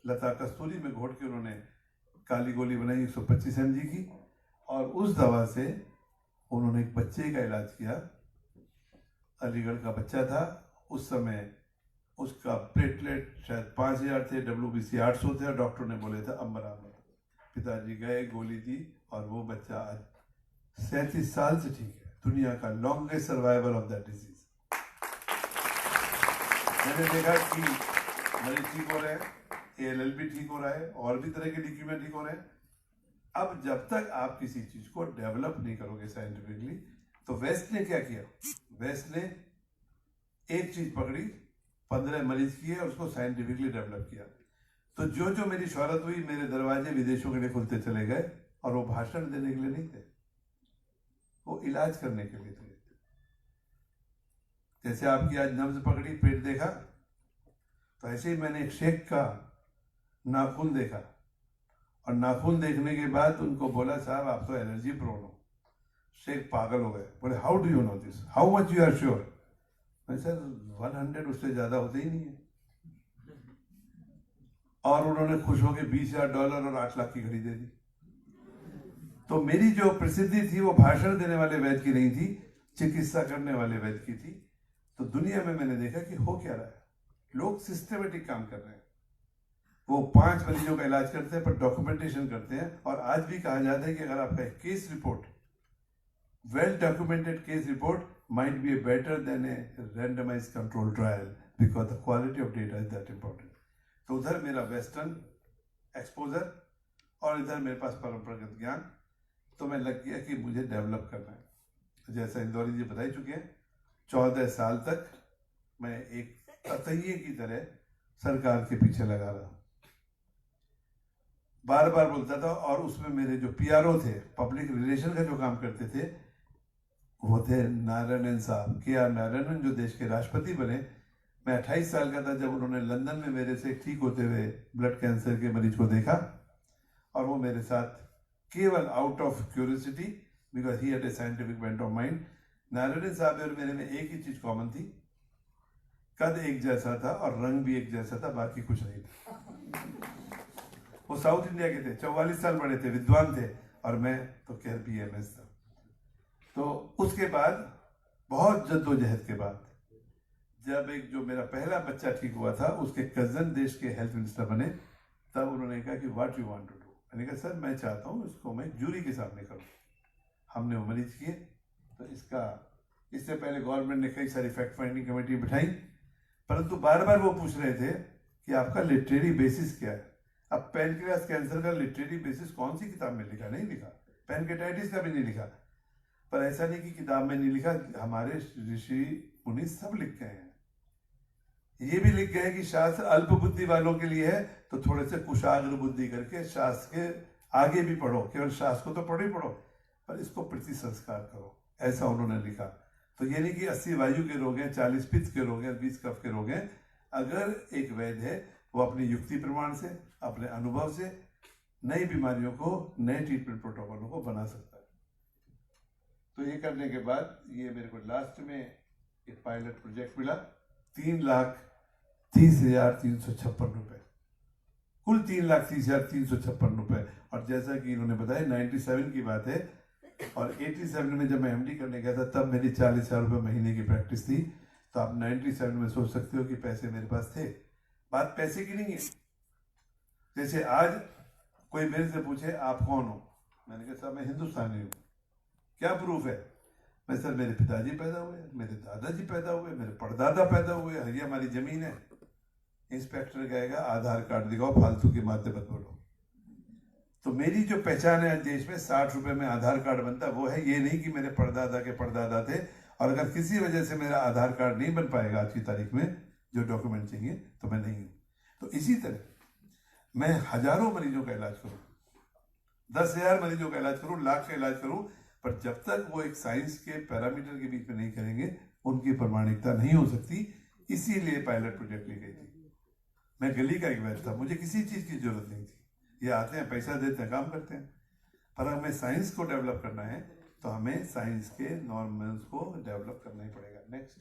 लता कस्तूरी में घोट के उन्होंने काली गोली बनाई 125 mg की, और उस दवा से उन्होंने एक बच्चे का इलाज किया। अलीगढ़ का बच्चा था, उस समय उसका प्लेटलेट शायद 5000 थे, WBC 800 थे, और डॉक्टर ने बोले थे अब बराबर। पिताजी गए, गोली दी, और वो बच्चा आज 37 साल से ठीक है, दुनिया का longest survivor of that disease. मैंने देखा कि मरीज ठीक हो रहे हैं, ALL भी ठीक हो रहा है, और भी तरह के ल्यूकेमिया ठीक हो रहे हैं। अब जब तक आप किसी चीज को डेवलप नहीं करोगे साइंटिफिकली, तो वेस्ट ने क्या किया, वेस्ट ने एक चीज पकड़ी, 15 मरीज किए और उसको साइंटिफिकली डेवलप किया। तो जो जो मेरी शोहरत हुई, मेरे दरवाजे विदेशों के लिए खुलते चले गए, और वो भाषण देने के लिए नहीं थे, वो इलाज करने के लिए थे। जैसे आपकी आज नब्ज पकड़ी, पेट देखा, तो ऐसे ही मैंने एक शेख का नाखून देखा, और नाखून देखने के बाद उनको बोला साहब आप तो एलर्जी प्रोन हो। शेख पागल हो गए, बोले how do you know this, how much you are sure. मैं सर 100 उससे ज्यादा होते ही नहीं है। और उन्होंने खुश होकर $20,000 और 8 लाख की घड़ी दे दी। तो मेरी जो प्रसिद्धि थी वो भाषण देने वाले वैद्य की नहीं थी, चिकित्सा करने वाले वैद्य की थी। तो दुनिया में मैंने देखा कि हो क्या रहा है, लोग सिस्टमेटिक काम कर रहे हैं। वो 5 मरीजों का इलाज करते हैं पर डॉक्यूमेंटेशन करते हैं। और आज भी कहा जाता है कि अगर आपका case report, well documented case report might be better than a randomized control trial because the quality of data is that important. तो उधर मेरा वेस्टर्न एक्सपोजर और इधर मेरे पास परंपरागत ज्ञान, तो मैं लग गया कि मुझे डेवलप करना है। जैसा इंदौरी जी बता ही चुके हैं, 14 साल तक मैं एक ततैये की तरह सरकार के पीछे लगा रहा, बार बार बोलता था। और उसमें मेरे जो पीआरओ थे, पब्लिक रिलेशन का जो काम करते थे, वो थे नारायणन साहब, के.आर. नारायणन, जो देश के राष्ट्रपति बने। मैं 28 साल का था जब उन्होंने लंदन में मेरे से ठीक होते हुए ब्लड कैंसर के मरीज को देखा, और वो मेरे साथ केवल out of curiosity, because he had a scientific bent of mind. Narayanan साहब और मेरे में एक ही चीज कॉमन थी, कद एक जैसा था और रंग भी एक जैसा था, बाकी कुछ नहीं था। वो साउथ इंडिया के थे, 44 साल बड़े थे, विद्वान थे, और मैं तो केयर PMS था। तो उसके बाद बहुत जद्दोजहद के बाद जब एक जो मेरा पहला बच्चा ठीक हुआ था, उसके कजन देश के हेल्थ मिनिस्टर बने, तब उन्होंने कहा कि what you want to do. मैंने कहा सर मैं चाहता हूँ इसको मैं जूरी के सामने करूँ। हमने वो मरीज किए। तो इससे पहले गवर्नमेंट ने कई सारी फैक्ट फाइंडिंग कमेटी बिठाई, परंतु बार बार वो पूछ रहे थे कि आपका लिटरेरी बेसिस क्या है। अब पैनक्रियास कैंसर का लिटरेरी बेसिस कौन सी किताब में लिखा, नहीं लिखा। पैनकेटाइटिस का भी नहीं लिखा। पर ऐसा नहीं कि किताब में नहीं लिखा, हमारे ऋषि मुनि सब लिख गए हैं। ये भी लिख गए कि शास्त्र अल्प बुद्धि वालों के लिए है, तो थोड़े से कुशाग्र बुद्धि करके शास्त्र के आगे भी पढ़ो। केवल शास्त्र को तो पढ़ो ही पढ़ो, पर इसको प्रति संस्कार करो, ऐसा उन्होंने लिखा। तो ये नहीं कि 80 वायु के रोग हैं, 40 पित्त के रोग हैं, 20 कफ के रोग हैं। अगर एक वैद्य है, वो अपनी युक्ति प्रमाण से, अपने अनुभव से नई बीमारियों को, नए ट्रीटमेंट प्रोटोकॉलों को बना सकता है। तो ये करने के बाद ये मेरे को लास्ट में एक पायलट प्रोजेक्ट मिला, 3,30,356 रुपए, कुल 3,30,356 रुपए। और जैसा कि इन्होंने बताया 97 की बात है, और 87 में जब मैं MD करने गया था तब मेरी 40,000 रुपये महीने की प्रैक्टिस थी। तो आप 97 में सोच सकते हो कि पैसे मेरे पास थे। बात पैसे की नहीं है। जैसे आज कोई मेरे से पूछे आप कौन हो, मैंने कहा साहब मैं हिंदुस्तानी हूँ। क्या प्रूफ है? मैं सर मेरे पिताजी पैदा हुए, मेरे दादाजी पैदा हुए, मेरे परदादा पैदा हुए, ये हमारी जमीन है। इंस्पेक्टर कहेगा आधार कार्ड दिखाओ, फालतू की बातें मत बोलो। तो मेरी जो पहचान है देश में, 60 रुपए में आधार कार्ड बनता है, वो है। ये नहीं कि मेरे परदादा के परदादा थे। और अगर किसी वजह से मेरा आधार कार्ड नहीं बन पाएगा आज की तारीख में, जो डॉक्यूमेंट चाहिए, तो मैं नहीं हूं। तो इसी तरह मैं हजारों मरीजों का इलाज करूं, 10,000 मरीजों का इलाज करूं, लाख का इलाज करूं, पर जब तक वो एक साइंस के पैरामीटर के बीच में नहीं करेंगे, उनकी प्रमाणिकता नहीं हो सकती। इसीलिए पायलट प्रोजेक्ट ली गई थी। मैं गली का एक वैद्य था, मुझे किसी चीज की जरूरत नहीं थी। ये आते हैं, पैसा देते हैं, काम करते हैं। पर हमें साइंस को डेवलप करना है, तो हमें साइंस के नॉर्म्स को डेवलप करना ही पड़ेगा। नेक्स्ट,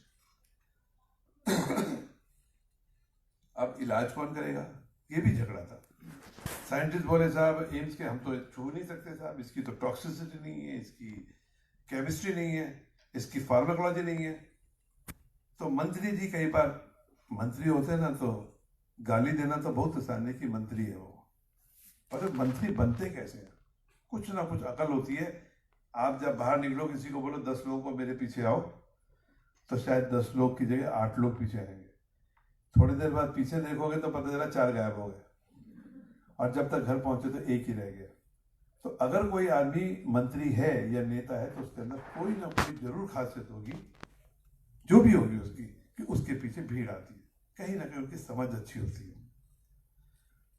अब इलाज कौन करेगा, ये भी झगड़ा था। साइंटिस्ट बोले साहब एम्स के हम तो छू नहीं सकते साहब, इसकी तो टॉक्सिसिटी नहीं है, इसकी केमिस्ट्री नहीं है, इसकी फार्माकोलॉजी नहीं है। तो मंत्री जी, कई बार मंत्री होते हैं ना, तो गाली देना तो बहुत आसान है कि मंत्री है वो, पर मंत्री बनते कैसे हैं? कुछ ना कुछ अकल होती है। आप जब बाहर निकलो, किसी को बोलो 10 लोगों को मेरे पीछे आओ, तो शायद 10 लोग की जगह 8 लोग पीछे आएंगे। थोड़ी देर बाद पीछे देखोगे तो पता चला 4 गायब हो गए, और जब तक घर पहुंचे तो एक ही रह गया। तो अगर कोई आदमी मंत्री है या नेता है, तो उसके अंदर कोई ना कोई जरूर खासियत होगी, जो भी होगी उसकी, कि उसके पीछे भीड़ आती है, कहीं ना कहीं उनकी समझ अच्छी होती है।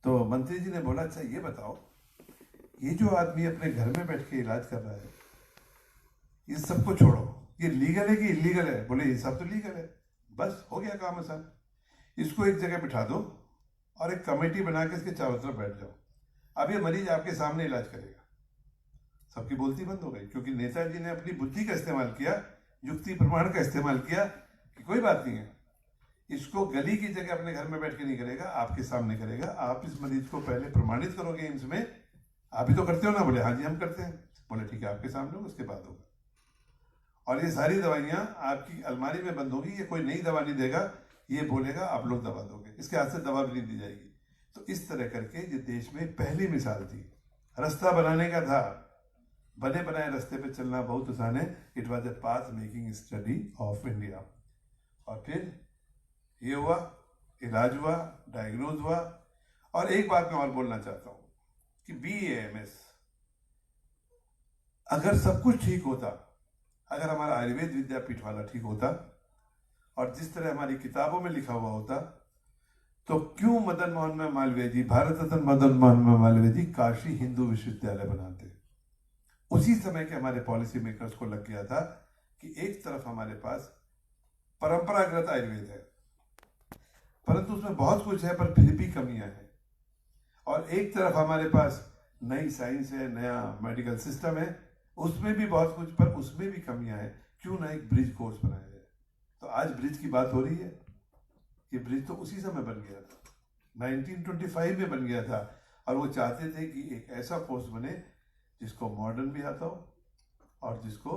तो मंत्री जी ने बोला अच्छा ये बताओ, ये जो आदमी अपने घर में बैठ के इलाज कर रहा है, ये सबको छोड़ो, ये लीगल है कि इलीगल है? बोले ये सब तो लीगल है। बस हो गया काम आसान। इसको एक जगह बिठा दो और एक कमेटी बना के इसके चारों तरफ बैठ जाओ। अब ये मरीज आपके सामने इलाज करेगा। सबकी बोलती बंद हो गई, क्योंकि नेताजी ने अपनी बुद्धि का इस्तेमाल किया, युक्ति प्रमाण का इस्तेमाल किया कि कोई बात नहीं है, इसको गली की जगह अपने घर में बैठ के नहीं करेगा, आपके सामने करेगा। आप इस मरीज को पहले प्रमाणित करोगे एम्स में, आप ही तो करते हो ना? बोले हाँ जी हम करते हैं। बोले ठीक है, आपके सामने होगा, उसके बाद होगा। और ये सारी दवाइयाँ आपकी अलमारी में बंद होगी, ये कोई नई दवा नहीं देगा, ये बोलेगा आप लोग दवा दोगे, इसके हाथ से दवा भी नहीं दी जाएगी। तो इस तरह करके ये देश में पहली मिसाल थी। रास्ता बनाने का था, बने बनाए रास्ते पे चलना बहुत आसान है। It was a path making study of India. और फिर ये हुआ, इलाज हुआ, डायग्नोज हुआ। और एक बात मैं और बोलना चाहता हूँ कि BAMS, अगर सब कुछ ठीक होता, अगर हमारा आयुर्वेद विद्यापीठ वाला ठीक होता और जिस तरह हमारी किताबों में लिखा हुआ होता, तो क्यों मदन मोहन मालवीय जी, भारत रत्न मदन मोहन मालवीय जी काशी हिंदू विश्वविद्यालय बनाते? उसी समय के हमारे पॉलिसी मेकर्स को लग गया था कि एक तरफ हमारे पास परंपरागत आयुर्वेद है, परंतु उसमें बहुत कुछ है पर फिर भी कमियां हैं, और एक तरफ हमारे पास नई साइंस है, नया मेडिकल सिस्टम है, उसमें भी बहुत कुछ पर उसमें भी कमियां हैं। क्यों ना एक ब्रिज कोर्स बनाया जाए? तो आज ब्रिज की बात हो रही है। ये ब्रिज तो उसी समय बन गया था, 1925 में बन गया था, और वो चाहते थे कि एक ऐसा कोर्स बने जिसको मॉडर्न भी आता हो और जिसको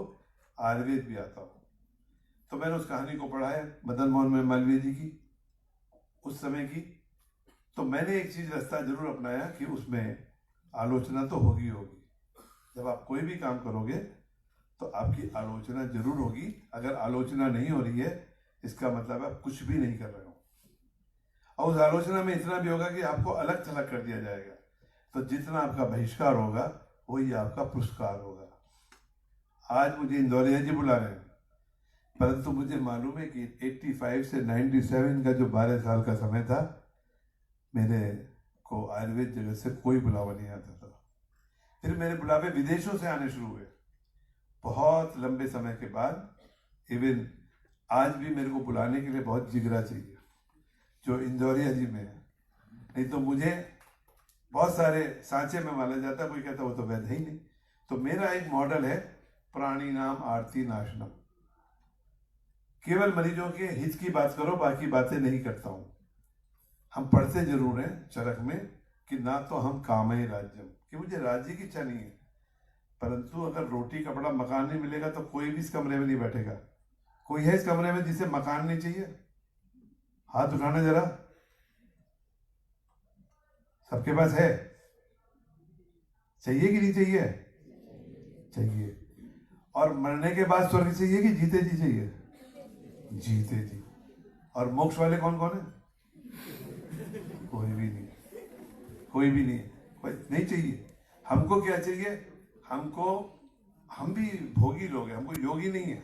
आयुर्वेद भी आता हो। तो मैंने उस कहानी को पढ़ा है मदन मोहन मालवीय जी की, उस समय की। तो मैंने एक चीज रास्ता जरूर अपनाया कि उसमें आलोचना तो होगी होगी। जब आप कोई भी काम करोगे तो आपकी आलोचना जरूर होगी। अगर आलोचना नहीं हो रही है, इसका मतलब आप कुछ भी नहीं कर रहे हो। और उस आलोचना में इतना भी होगा कि आपको अलग थलग कर दिया जाएगा। तो जितना आपका बहिष्कार होगा वही आपका पुरस्कार होगा। आज मुझे इंदौरिया जी बुला रहे हैं, परंतु मुझे मालूम है कि 85 से 97 का जो 12 साल का समय था, मेरे को आयुर्वेद जगत से कोई बुलावा नहीं आता था। फिर मेरे बुलावे विदेशों से आने शुरू हुए बहुत लंबे समय के बाद। इवन आज भी मेरे को बुलाने के लिए बहुत जिगरा चाहिए, जो इंदौरिया जी में है। नहीं तो मुझे बहुत सारे सांचे में माना जाता, कोई कहता वो तो वैध ही नहीं। तो मेरा एक मॉडल है प्राणी नाम आरती नाशनम। केवल मरीजों के हित की बात करो, बाकी बातें नहीं करता हूं। हम पढ़ते जरूर हैं चरक में कि ना तो हम कामय राज्यम, कि मुझे राज्य की इच्छा नहीं है, परंतु अगर रोटी कपड़ा मकान नहीं मिलेगा तो कोई भी इस कमरे में नहीं बैठेगा। कोई है इस कमरे में जिसे मकान नहीं चाहिए? हाथ उठाना जरा। सबके पास है? चाहिए कि नहीं चाहिए? चाहिए। और मरने के बाद स्वर्ग चाहिए कि जीते जी चाहिए? जीते जी। और मोक्ष वाले कौन कौन है? कोई भी नहीं, कोई भी नहीं, कोई नहीं चाहिए। हमको क्या चाहिए? हमको, हम भी भोगी लोग हैं, हमको योगी नहीं है।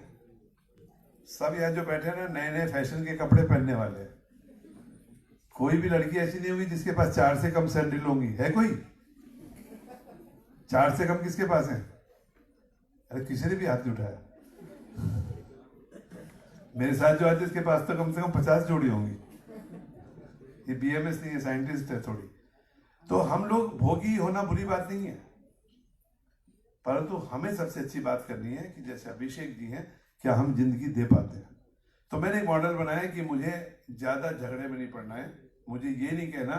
सब यहाँ जो बैठे ना नए नए फैशन के कपड़े पहनने वाले हैं। कोई भी लड़की ऐसी नहीं होगी जिसके पास 4 से कम सैंडल होंगी। है कोई? 4 से कम किसके पास है? अरे किसी ने भी हाथ नहीं उठाया। मेरे साथ जो आते इसके पास तो कम से कम 50 जोड़ी होंगी। ये BMS नहीं है, साइंटिस्ट है थोड़ी। तो हम लोग भोगी होना बुरी बात नहीं है, परंतु हमें सबसे अच्छी बात करनी है कि जैसे अभिषेक जी हैं, क्या हम जिंदगी दे पाते हैं। तो मैंने एक मॉडल बनाया कि मुझे ज्यादा झगड़े में नहीं पड़ना है। मुझे ये नहीं कहना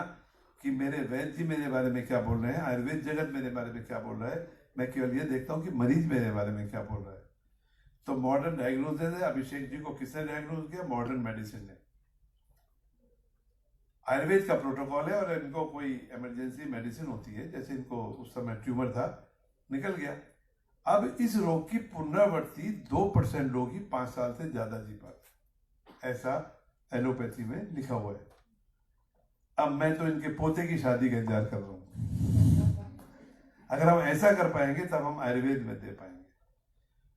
कि मेरे वैद्य जी मेरे बारे में क्या बोल रहे हैं, आयुर्वेद जगत मेरे बारे में क्या बोल रहा है। मैं केवल ये देखता हूँ कि मरीज मेरे बारे में क्या बोल रहा है। तो मॉडर्न डायग्नोसिस है। अभिषेक जी को किसने डायग्नोज किया? मॉडर्न मेडिसिन ने। आयुर्वेद का प्रोटोकॉल है, और इनको कोई इमरजेंसी मेडिसिन होती है, जैसे इनको उस समय ट्यूमर था, निकल गया। अब इस रोग की पुनरावृत्ति 2% लोग ही 5 साल से ज्यादा जी पाते, ऐसा एलोपैथी में लिखा हुआ है। अब मैं तो इनके पोते की शादी का इंतजार कर रहा हूं। अगर हम ऐसा कर पाएंगे तब हम आयुर्वेद में दे पाएंगे।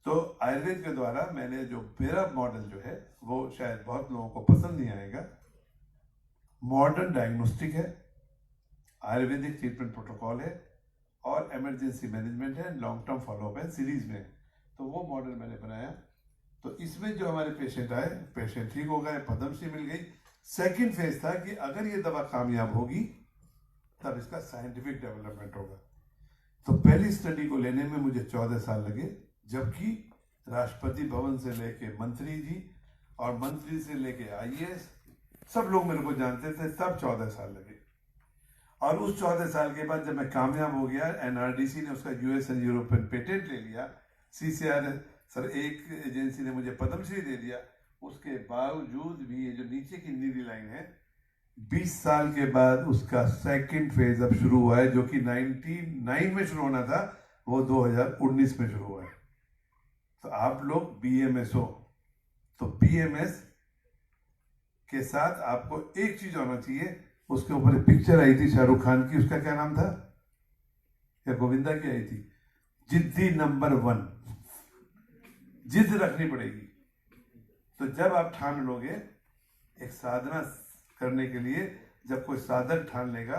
तो आयुर्वेद के द्वारा मैंने जो मेरा मॉडल जो है वो शायद बहुत लोगों को पसंद नहीं आएगा। मॉडर्न डायग्नोस्टिक है, आयुर्वेदिक ट्रीटमेंट प्रोटोकॉल है, और इमरजेंसी मैनेजमेंट है, लॉन्ग टर्म फॉलोअप है, सीरीज में। तो वो मॉडल मैंने बनाया। तो इसमें जो हमारे पेशेंट आए, पेशेंट ठीक हो गए, पद्मश्री मिल गई। सेकंड फेज था कि अगर ये दवा कामयाब होगी तब इसका साइंटिफिक डेवलपमेंट होगा। तो पहली स्टडी को लेने में मुझे 14 साल लगे, जबकि राष्ट्रपति भवन से लेके मंत्री जी और मंत्री से लेके IAS सब लोग मेरे को जानते थे, तब 14 साल लगे। और उस 14 साल के बाद जब मैं कामयाब हो गया, एनआरडीसी ने उसका यूएस एंड यूरोपियन पेटेंट ले लिया, सीसीआर सर एक एजेंसी ने मुझे पद्मश्री दे दिया, उसके बावजूद भी ये जो नीचे की नीली लाइन है, 20 साल के बाद उसका सेकंड फेज अब शुरू हुआ है, जो कि 99 में शुरू होना था, वो 2019 में शुरू हुआ है। तो आप लोग बीएमएस हो, तो बीएमएस के साथ आपको एक चीज होना चाहिए, उसके ऊपर एक पिक्चर आई थी शाहरुख खान की, उसका क्या नाम था, या गोविंदा की आई थी, जिद्दी नंबर 1, जिद रखनी पड़ेगी। तो जब आप ठान लोगे, एक साधना करने के लिए जब कोई साधक ठान लेगा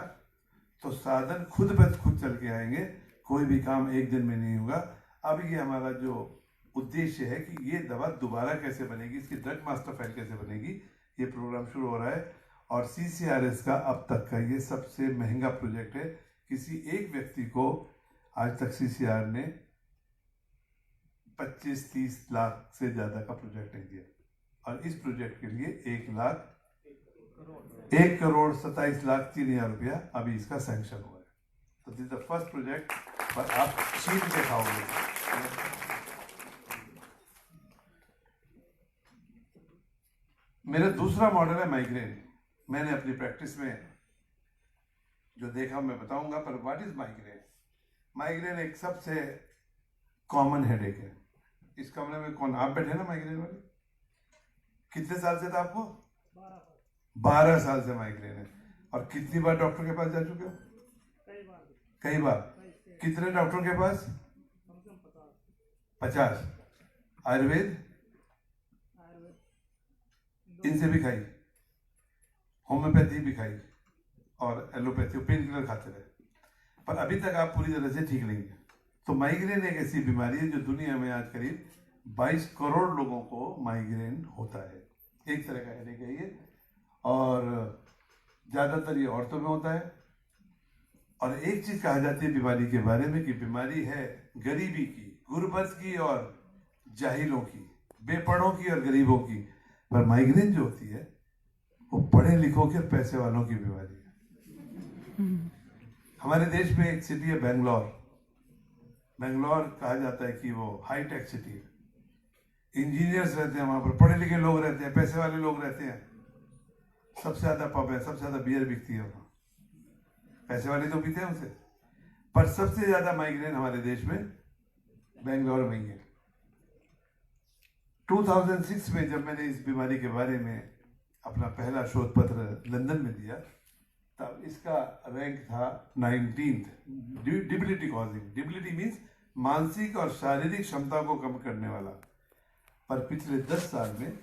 तो साधन खुद ब खुद चल के आएंगे, कोई भी काम एक दिन में नहीं होगा। अब ये हमारा जो उद्देश्य है कि ये दवा दोबारा कैसे बनेगी, इसकी ड्रग मास्टर फाइल कैसे बनेगी, ये प्रोग्राम शुरू हो रहा है। और सीसीआरएस का अब तक का ये सबसे महंगा प्रोजेक्ट है। किसी एक व्यक्ति को आज तक सीसीआर ने 25-30 लाख से ज्यादा का प्रोजेक्ट नहीं दिया, और इस प्रोजेक्ट के लिए 1,27,03,000 रुपया अभी इसका सैंक्शन हुआ है। तो दिस द फर्स्ट प्रोजेक्ट, पर आप छीन के खाओगे। मेरा दूसरा मॉडल है माइग्रेन। मैंने अपनी प्रैक्टिस में जो देखा मैं बताऊंगा, पर व्हाट इज माइग्रेन? माइग्रेन एक सबसे कॉमन हेडेक है। इस कमरे में कौन आप बैठे ना माइग्रेन वाले? कितने साल से था आपको? 12 साल से माइग्रेन है। और कितनी बार डॉक्टर के पास जा चुके हो? कई बार। कितने डॉक्टरों के पास? 50। आयुर्वेद इनसे भी खाई, होम्योपैथी भी खाई, और एलोपैथी, पेन किलर खाते रहे, पर अभी तक आप पूरी तरह से ठीक नहीं है। तो माइग्रेन एक ऐसी बीमारी है जो दुनिया में आज करीब 22 करोड़ लोगों को माइग्रेन होता है। एक तरह का हेडेक है ये, और ज्यादातर ये औरतों में होता है। और एक चीज कहा जाती है बीमारी के बारे में कि बीमारी है गरीबी की, गुर्बत की और जाहिलों की, बेपढ़ों की और गरीबों की। पर माइग्रेन जो होती है वो पढ़े लिखों के, पैसे वालों की बीमारी है। हमारे देश में एक सिटी है बेंगलोर। बेंगलोर कहा जाता है कि वो हाईटेक सिटी है। इंजीनियर्स रहते हैं वहां पर, पढ़े लिखे लोग रहते हैं, पैसे वाले लोग रहते हैं। सबसे ज्यादा पब है, सबसे ज्यादा बियर बिकती है वहां, पैसे वाले तो पीते हैं उसे। पर सबसे ज्यादा माइग्रेन हमारे देश में बेंगलोर में ही है। 2006 में जब मैंने इस बीमारी के बारे में अपना पहला शोध पत्र लंदन में दिया, तब इसका रैंक था 19th, डिबिलिटी कॉजिंग। डिबिलिटी मीन्स मानसिक और शारीरिक क्षमता को कम करने वाला। पर पिछले 10 साल में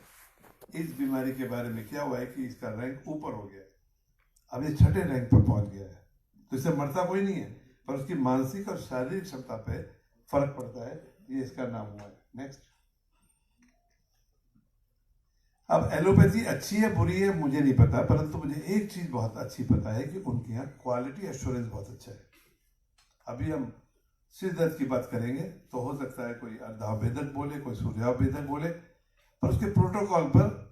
इस बीमारी के बारे में क्या हुआ है कि इसका रैंक ऊपर हो गया है, अब ये 6ठे रैंक पर पहुंच गया है। तो इससे मरता कोई नहीं है, पर उसकी मानसिक और शारीरिक क्षमता पे फर्क पड़ता है, ये इसका नाम हुआ है। नेक्स्ट। अब एलोपैथी अच्छी है बुरी है मुझे नहीं पता, परंतु मुझे एक चीज बहुत अच्छी पता है कि उनके यहाँ क्वालिटी एश्योरेंस बहुत अच्छा है। अभी हम सिर दर्द की बात करेंगे तो हो सकता है कोई अर्धाभेदक बोले, कोई सूर्याभेदक बोले, पर उसके प्रोटोकॉल पर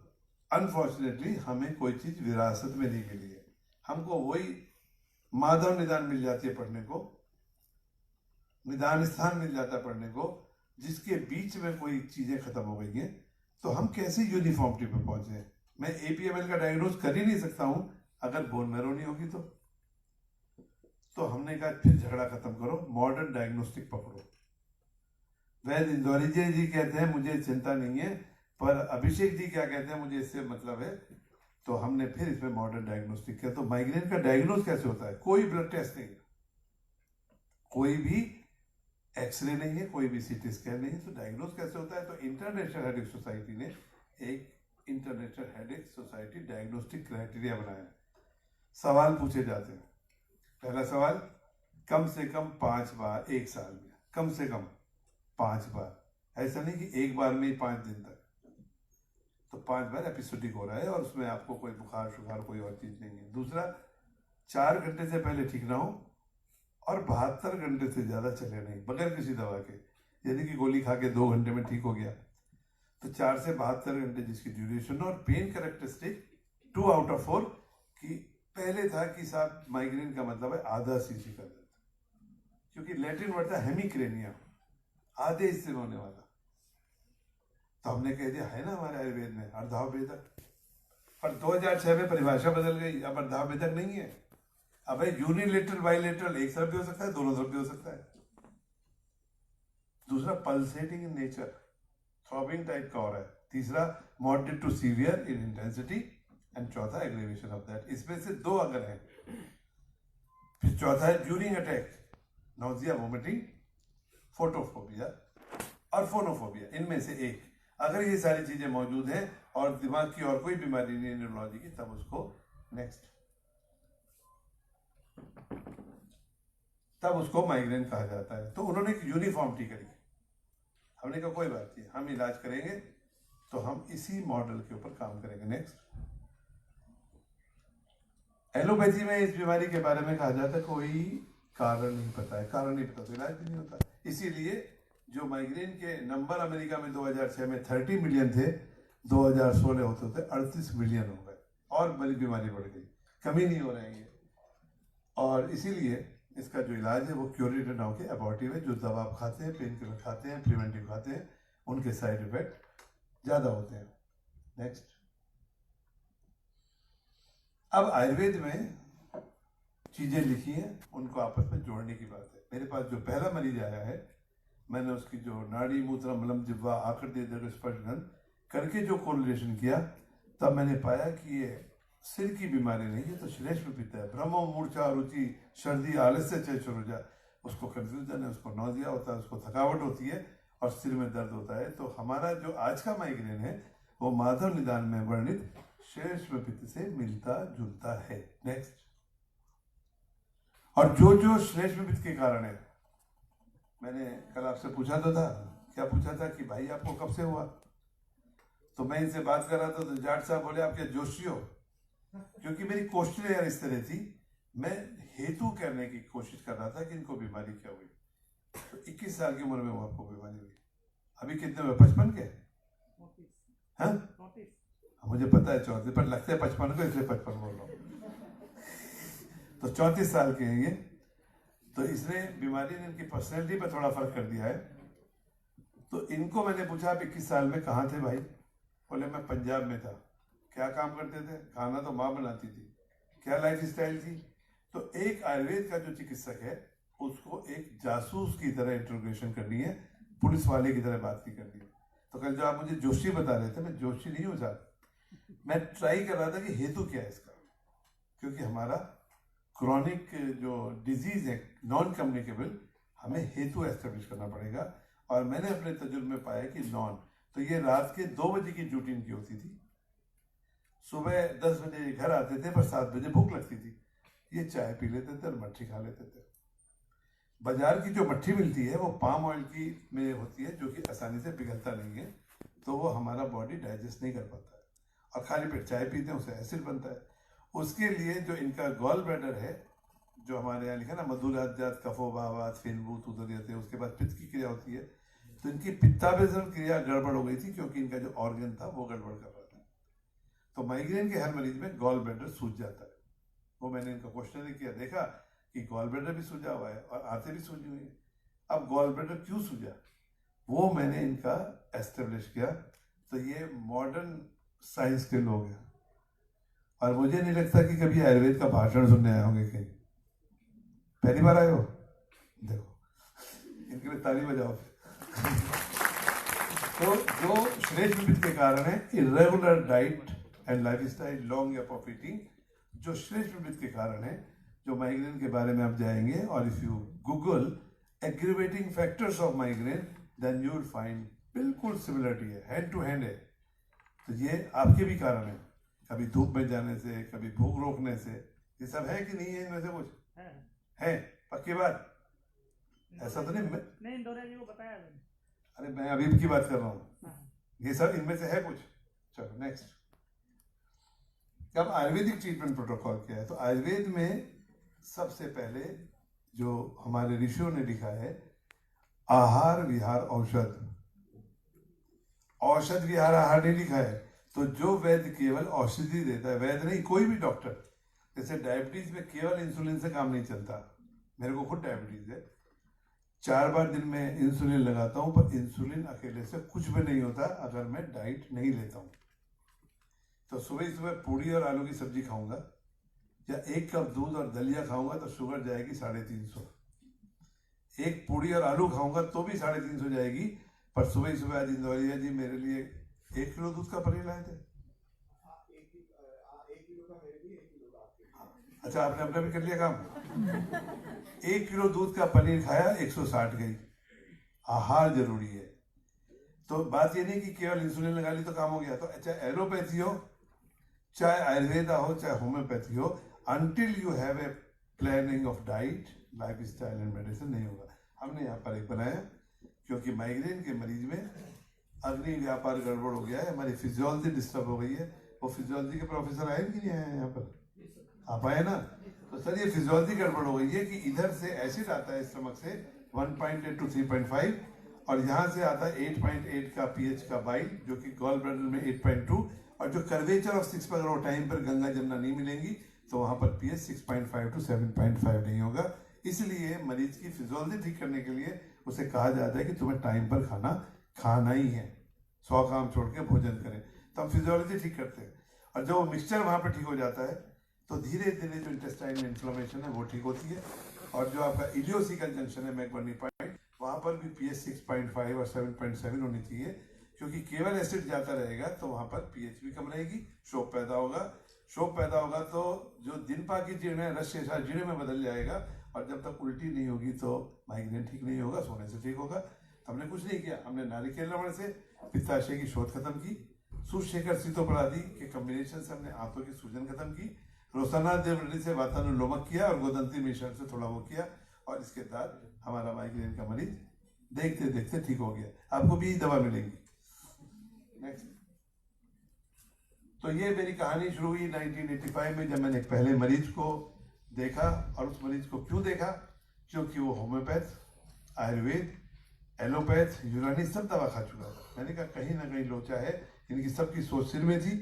अनफॉर्चुनेटली हमें कोई चीज विरासत में नहीं मिली है। हमको वही माधव निदान मिल जाती है पढ़ने को, निदान स्थान मिल जाता है पढ़ने को, जिसके बीच में कोई चीजें खत्म हो गई हैं। तो हम कैसे यूनिफॉर्मिटी पे पहुंचे? मैं एपीएमएल का डायग्नोज कर ही नहीं सकता हूं अगर बोन मैरो नहीं होगी। तो हमने कहा फिर झगड़ा खत्म करो, मॉडर्न डायग्नोस्टिक पकड़ो। वैद्य इंदौरी जी कहते हैं मुझे चिंता नहीं है, पर अभिषेक जी क्या कहते हैं मुझे इससे मतलब है। तो हमने फिर इसमें मॉडर्न डायग्नोस्टिक किया। तो माइग्रेन का डायग्नोज कैसे होता है? कोई ब्लड टेस्ट नहीं है, कोई भी एक्सरे नहीं है, कोई भी सीटी स्कैन नहीं है। तो डायग्नोज कैसे होता है? तो इंटरनेशनल हेडेक सोसाइटी ने एक international headache society diagnostic criteria बनाया। सवाल पूछे जाते हैं। पहला सवाल, कम से कम 5 बार एक साल में, कम से कम 5 बार, ऐसा नहीं कि एक बार में ही 5 दिन तक। तो 5 बार एपिसोडिक हो रहा है और उसमें आपको कोई बुखार शुखार कोई और चीज नहीं है। दूसरा, 4 घंटे से पहले ठीक ना हो और 72 घंटे से ज्यादा चले नहीं बगैर किसी दवा के, यानी कि गोली खा के 2 घंटे में ठीक हो गया। तो 4 से 72 घंटे जिसकी ड्यूरेशन, और पेन कैरेक्टरिस्टिक 2 आउट ऑफ 4 कि पहले था कि साहब माइग्रेन का मतलब है आधा सीसी का दर्द, क्योंकि लैटिन वर्ड था हेमिक्रेनिया, आधे हिस्से में होने वाला। तो हमने कह दिया है ना हमारे आयुर्वेद में अर्धावेदक, पर 2006 में परिभाषा बदल गई, अब अर्धावेदक नहीं है। अब यूनिलेटरल बाइलेटरल, एक तरफ भी हो सकता है, दोनों तरफ भी हो सकता है। दूसरा pulsating in nature, throbbing type का हो रहा है। तीसरा moderate to severe in intensity, and चौथा एग्रीवेशन ऑफ दैट। इसमें से दो अगर है, फिर चौथा है during attack, nausea, vomiting, photophobia और फोनोफोबिया। इनमें से एक अगर ये सारी चीजें मौजूद हैं और दिमाग की और कोई बीमारी नहीं है न्यूरोलॉजी की, तब उसको नेक्स्ट, तब उसको माइग्रेन कहा जाता है। तो उन्होंने एक यूनिफॉर्मिटी करी, हमने कहा कोई बात नहीं, हम इलाज करेंगे तो हम इसी मॉडल के ऊपर काम करेंगे। नेक्स्ट, एलोपैथी में इस बीमारी के बारे में कहा जाता है कोई कारण नहीं पता है, कारण नहीं पता तो इलाज भी नहीं होता। इसीलिए जो माइग्रेन के नंबर अमेरिका में 2006 में 30 मिलियन थे, 2016 होते होते 38 मिलियन हो गए, और बड़ी बीमारी बढ़ गई, कमी नहीं हो रही है। और इसीलिए इसका जो इलाज है वो क्यूरेटिव नाउ के अबॉर्टिव है। जो दवा आप खाते हैं, पेन किलर खाते हैं, प्रिवेंटिव खाते हैं, उनके साइड इफेक्ट ज़्यादा होते हैं। नेक्स्ट, अब आयुर्वेद में चीज़ें लिखी हैं, उनको आपस में जोड़ने की बात है। मेरे पास जो पहला मरीज आया है, मैंने उसकी जो नाड़ी, मूत्र, मलम, जिह्वा, आकृति, स्पर्शगंध करके जो कोरिलेशन किया, तब मैंने पाया कि ये सिर की बीमारी नहीं है, तो श्लेष्म पित्त है। भ्रमो, मूर्छा, रुचि, सर्दी, आलस्य, चेचुर्जा, उसको कंफ्यूजन है, उसको नौजिया होता है, उसको थकावट होती है और सिर में दर्द होता है। तो हमारा जो आज का माइग्रेन है वो माधव निदान में वर्णित श्लेष्म पित्त से मिलता जुलता है। नेक्स्ट, और जो जो श्लेष्म पित्त के कारण है, मैंने कल आपसे पूछा तो था, क्या पूछा था कि भाई आपको कब से हुआ, तो मैं इनसे बात कर रहा था तो जाट साहब बोले आप क्या जोशी हो, क्योंकि मेरी क्वेश्चन यार इस तरह थी, मैं हेतु करने की कोशिश कर रहा था कि इनको बीमारी क्या हुई। तो 21 साल की उम्र में वो आपको बीमारी हुई, अभी कितने हुए, 55 के? हाँ, मुझे पता है 34, पर लगता है 55 को, इसलिए 55 बोल रहा हूँ। तो 34 साल के हैं ये। तो इसने बीमारी ने इनकी पर्सनैलिटी पर थोड़ा फर्क कर दिया है। तो इनको मैंने पूछा आप 21 साल में कहाँ थे भाई? बोले मैं पंजाब में था। क्या काम करते थे? खाना तो माँ बनाती थी। क्या लाइफ स्टाइल थी? तो एक आयुर्वेद का जो चिकित्सक है उसको एक जासूस की तरह इंट्रोगेशन करनी है, पुलिस वाले की तरह बात नहीं करनी है। तो कल जो आप मुझे जोशी बता रहे थे, मैं जोशी नहीं हूँ साहब, मैं ट्राई कर रहा था कि हेतु क्या है इसका, क्योंकि हमारा क्रॉनिक जो डिजीज है नॉन कम्युनिकेबल, हमें हेतु एस्टेब्लिश करना पड़ेगा। और मैंने अपने तजुर्बे में पाया कि नॉन, तो ये रात के 2 बजे की ड्यूटी इनकी होती थी, सुबह 10 बजे घर आते थे, पर 7 बजे भूख लगती थी, ये चाय पी लेते थे और मट्ठी खा लेते थे। बाजार की जो मट्ठी मिलती है वो पाम ऑयल की में होती है, जो कि आसानी से पिघलता नहीं है, तो वो हमारा बॉडी डाइजेस्ट नहीं कर पाता है। और खाली पेट चाय पीते हैं, उससे एसिड बनता है। उसके लिए जो इनका गॉल ब्लैडर है, जो हमारे यहाँ लिखा ना मधुराज्यात कफो भावात फिनबूत उदरियते, उसके बाद पित्त की क्रिया होती है। तो इनकी पित्ताभिसरण क्रिया गड़बड़ हो गई थी, क्योंकि इनका जो ऑर्गन था वो गड़बड़ कर रहा था। तो माइग्रेन के हर मरीज में गॉल ब्लैडर सूज जाता है। वो मैंने इनका क्वेश्चन किया, देखा कि गॉल ब्लैडर भी सूजा हुआ है और आंतें भी सूजी हुई है। अब गॉल ब्लैडर क्यों सूजा, वो मैंने इनका एस्टेब्लिश किया। तो ये मॉडर्न साइंस के लोग हैं, और मुझे नहीं लगता कि कभी आयुर्वेद का भाषण सुनने आए होंगे कहीं। पहली बार आए हो? देखो, इनके लिए ताली बजाओ। तो जो श्लेष्म पित्त के कारण है, irregular diet and lifestyle, long gap of eating, जो श्लेष्म पित्त के कारण है, जो माइग्रेन के बारे में आप जाएंगे और if you Google aggravating factors of migraine, then you will find बिल्कुल सिमिलरिटी है, हैंड टू हैंड है। तो ये आपके भी कारण है, कभी धूप में जाने से, कभी भूख रोकने से, ये सब है कि नहीं है? इनमें से कुछ है? पक्की बात? ऐसा तो नहीं वो बताया। अरे मैं अभी की बात कर रहा हूँ, ये सब इनमें से है कुछ। चलो नेक्स्ट, अब आयुर्वेदिक ट्रीटमेंट प्रोटोकॉल क्या है? तो आयुर्वेद में सबसे पहले जो हमारे ऋषियों ने लिखा है, आहार विहार औषध, औषध विहार आहार नहीं लिखा है। तो जो वैद्य केवल औषधि देता है, वैद्य नहीं, कोई भी डॉक्टर जैसे डायबिटीज में केवल इंसुलिन से काम नहीं चलता, मेरे को खुद डायबिटीज है, 4 बार दिन में इंसुलिन लगाता हूँ, पर इंसुलिन अकेले से कुछ भी नहीं होता अगर मैं डाइट नहीं लेता हूँ। तो सुबह सुबह पूड़ी और आलू की सब्जी खाऊंगा या 1 कप दूध और दलिया खाऊंगा तो शुगर जाएगी 350। एक पूड़ी और आलू खाऊंगा तो भी 350 जाएगी। पर सुबह सुबह आज इंदौरिया जी मेरे लिए 1 किलो दूध का पनीर लाए थे। अच्छा, आपने अपना भी कर लिया काम। 1 किलो दूध का पनीर खाया, 160 गई। आहार जरूरी है। तो बात ये नहीं कि केवल इंसुलिन लगा ली तो काम हो गया। तो चाहे एलोपैथी हो, चाहे आयुर्वेदा हो, चाहे होम्योपैथी हो, until you have a planning of diet, life style and medicine नहीं होगा। हमने यहाँ पर एक बनाया क्योंकि माइग्रेन के मरीज में अग्नि व्यापार गड़बड़ हो गया है, हमारी फिजियोलॉजी डिस्टर्ब हो गई है। वो फिजियोलॉजी के प्रोफेसर आए कि नहीं आए यहाँ पर? आप आए ना? तो सर ये फिजियोलॉजी गड़बड़ हो गई है कि इधर से एसिड आता है स्टमक से 1.8 to 3.5 और यहाँ से आता है 8.8 का पीएच का बाइल, जो कि गॉल ब्लैडर में 8.2, और जो कर्वेचर ऑफ 6 पर अगर वो टाइम पर गंगा जमुना नहीं मिलेंगी तो वहाँ पर पीएच 6.5 to 7.5 नहीं होगा। इसलिए मरीज की फिजियोलॉजी ठीक करने के लिए उसे कहा जाता है कि तुम्हें टाइम पर खाना ही है, 100 काम छोड़ के भोजन करें। तो हम फिजियोलॉजी ठीक करते हैं और जब वो मिक्सचर वहाँ पर ठीक हो जाता है तो धीरे धीरे जो इंटेस्टाइन में इन्फ्लेमेशन है वो ठीक होती है। और जो आपका इलियोसिकल जंक्शन है मैकबर्नी पॉइंट, वहाँ पर भी पीएच 6.5 और 7.7 होनी चाहिए, क्योंकि केवल एसिड जाता रहेगा तो वहाँ पर पीएच भी कम रहेगी, शोक पैदा होगा। शोक पैदा होगा तो जो दिनपा की जीर्ण है रस शेषा जीर्ण में बदल जाएगा, और जब तक उल्टी नहीं होगी तो माइग्रेन ठीक नहीं होगा, सोने से ठीक होगा। हमने कुछ नहीं किया, हमने नारिकेल लवण से पित्ताशय की शोध खत्म की, सूर्यशेखर सीतोपरादी के कॉम्बिनेशन से हमने आंतों की सूजन खत्म की, रोसाना देवरेड्डी से वातानुलोमक किया और गोदंती मिश्रण से थोड़ा वो किया, और इसके बाद हमारा माइग्रेन का मरीज देखते देखते ठीक हो गया। आपको भी दवा मिलेगी। नेक्स्ट। तो ये मेरी कहानी शुरू हुई 1985 में, जब मैंने पहले मरीज को देखा। और उस मरीज को क्यों देखा? क्योंकि वो होम्योपैथ, आयुर्वेद, एलोपैथ, यूनानी सब दवा खा चुका था। मैंने कहा कहीं ना कहीं लोचा है, इनकी सबकी सोच सिर में थी।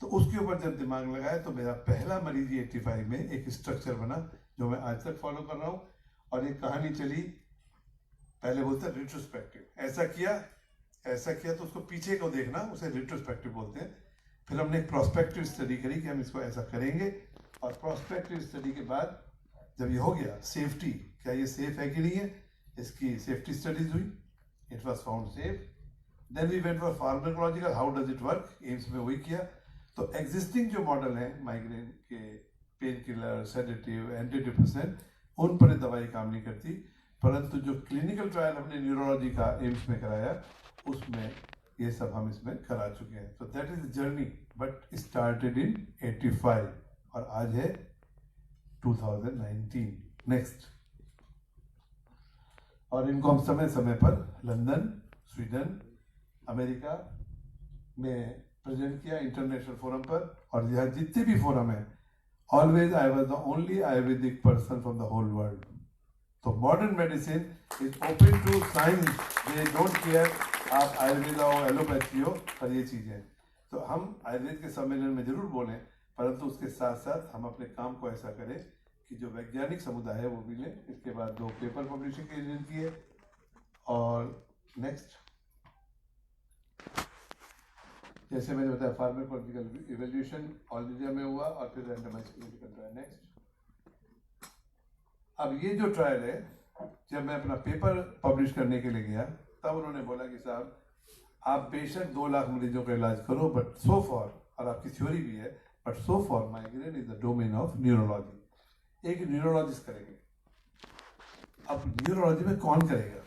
तो उसके ऊपर जब दिमाग लगाया तो मेरा पहला मरीज 85 में एक स्ट्रक्चर बना जो मैं आज तक फॉलो कर रहा हूँ। और एक कहानी चली, पहले बोलते हैं रिट्रोस्पेक्टिव, ऐसा किया तो उसको पीछे को देखना, उसे रिट्रोस्पेक्टिव बोलते हैं। फिर हमने एक प्रोस्पेक्टिव स्टडी करी कि हम इसको ऐसा करेंगे, और प्रोस्पेक्टिव स्टडी के बाद जब ये हो गया, सेफ्टी, क्या ये सेफ है कि नहीं है, इसकी सेफ्टी स्टडीज हुई, it was found safe. Then we went for pharmacological, how does it work, AIIMS में वही किया। तो एग्जिस्टिंग जो मॉडल है माइग्रेन के, pain killer, sedative, anti depressant, उन पर दवाई काम नहीं करती। परंतु जो क्लिनिकल ट्रायल हमने न्यूरोलॉजी का एम्स में कराया, उसमें ये सब हम इसमें करा चुके हैं। तो that is journey, but started in 85 और आज है 2019। नेक्स्ट। और इनको हम समय समय पर लंदन, स्वीडन, अमेरिका में प्रेजेंट किया, इंटरनेशनल फोरम पर, और यहाँ जितने भी फोरम है, always I was the only Ayurvedic person from the whole world. तो modern medicine is open to science, they don't care आप आयुर्वेदा हो, एलोपैथी हो, पर ये चीजें। तो हम आयुर्वेद के सम्मेलन में जरूर बोलें, परंतु उसके साथ साथ हम अपने काम को ऐसा करें कि जो वैज्ञानिक समुदाय है वो भी लें। इसके बाद 2 पेपर पब्लिशिंग के लिए किए। और नेक्स्ट, जैसे मैंने बताया, फार्माकोलॉजिकल इवैल्यूएशन ऑल इंडिया में हुआ और फिर रैंडमाइज्ड क्लिनिकल ट्रायल। नेक्स्ट। अब ये जो ट्रायल है, जब मैं अपना पेपर पब्लिश करने के लिए गया तब उन्होंने बोला कि साहब आप बेशक 2 लाख मरीजों का इलाज करो, बट सो फॉर, और आपकी थ्योरी भी है, but so for migraine is the domain of neurology. एक न्यूरोलॉजिस्ट करेंगे। अब न्यूरोलॉजी में कौन करेगा?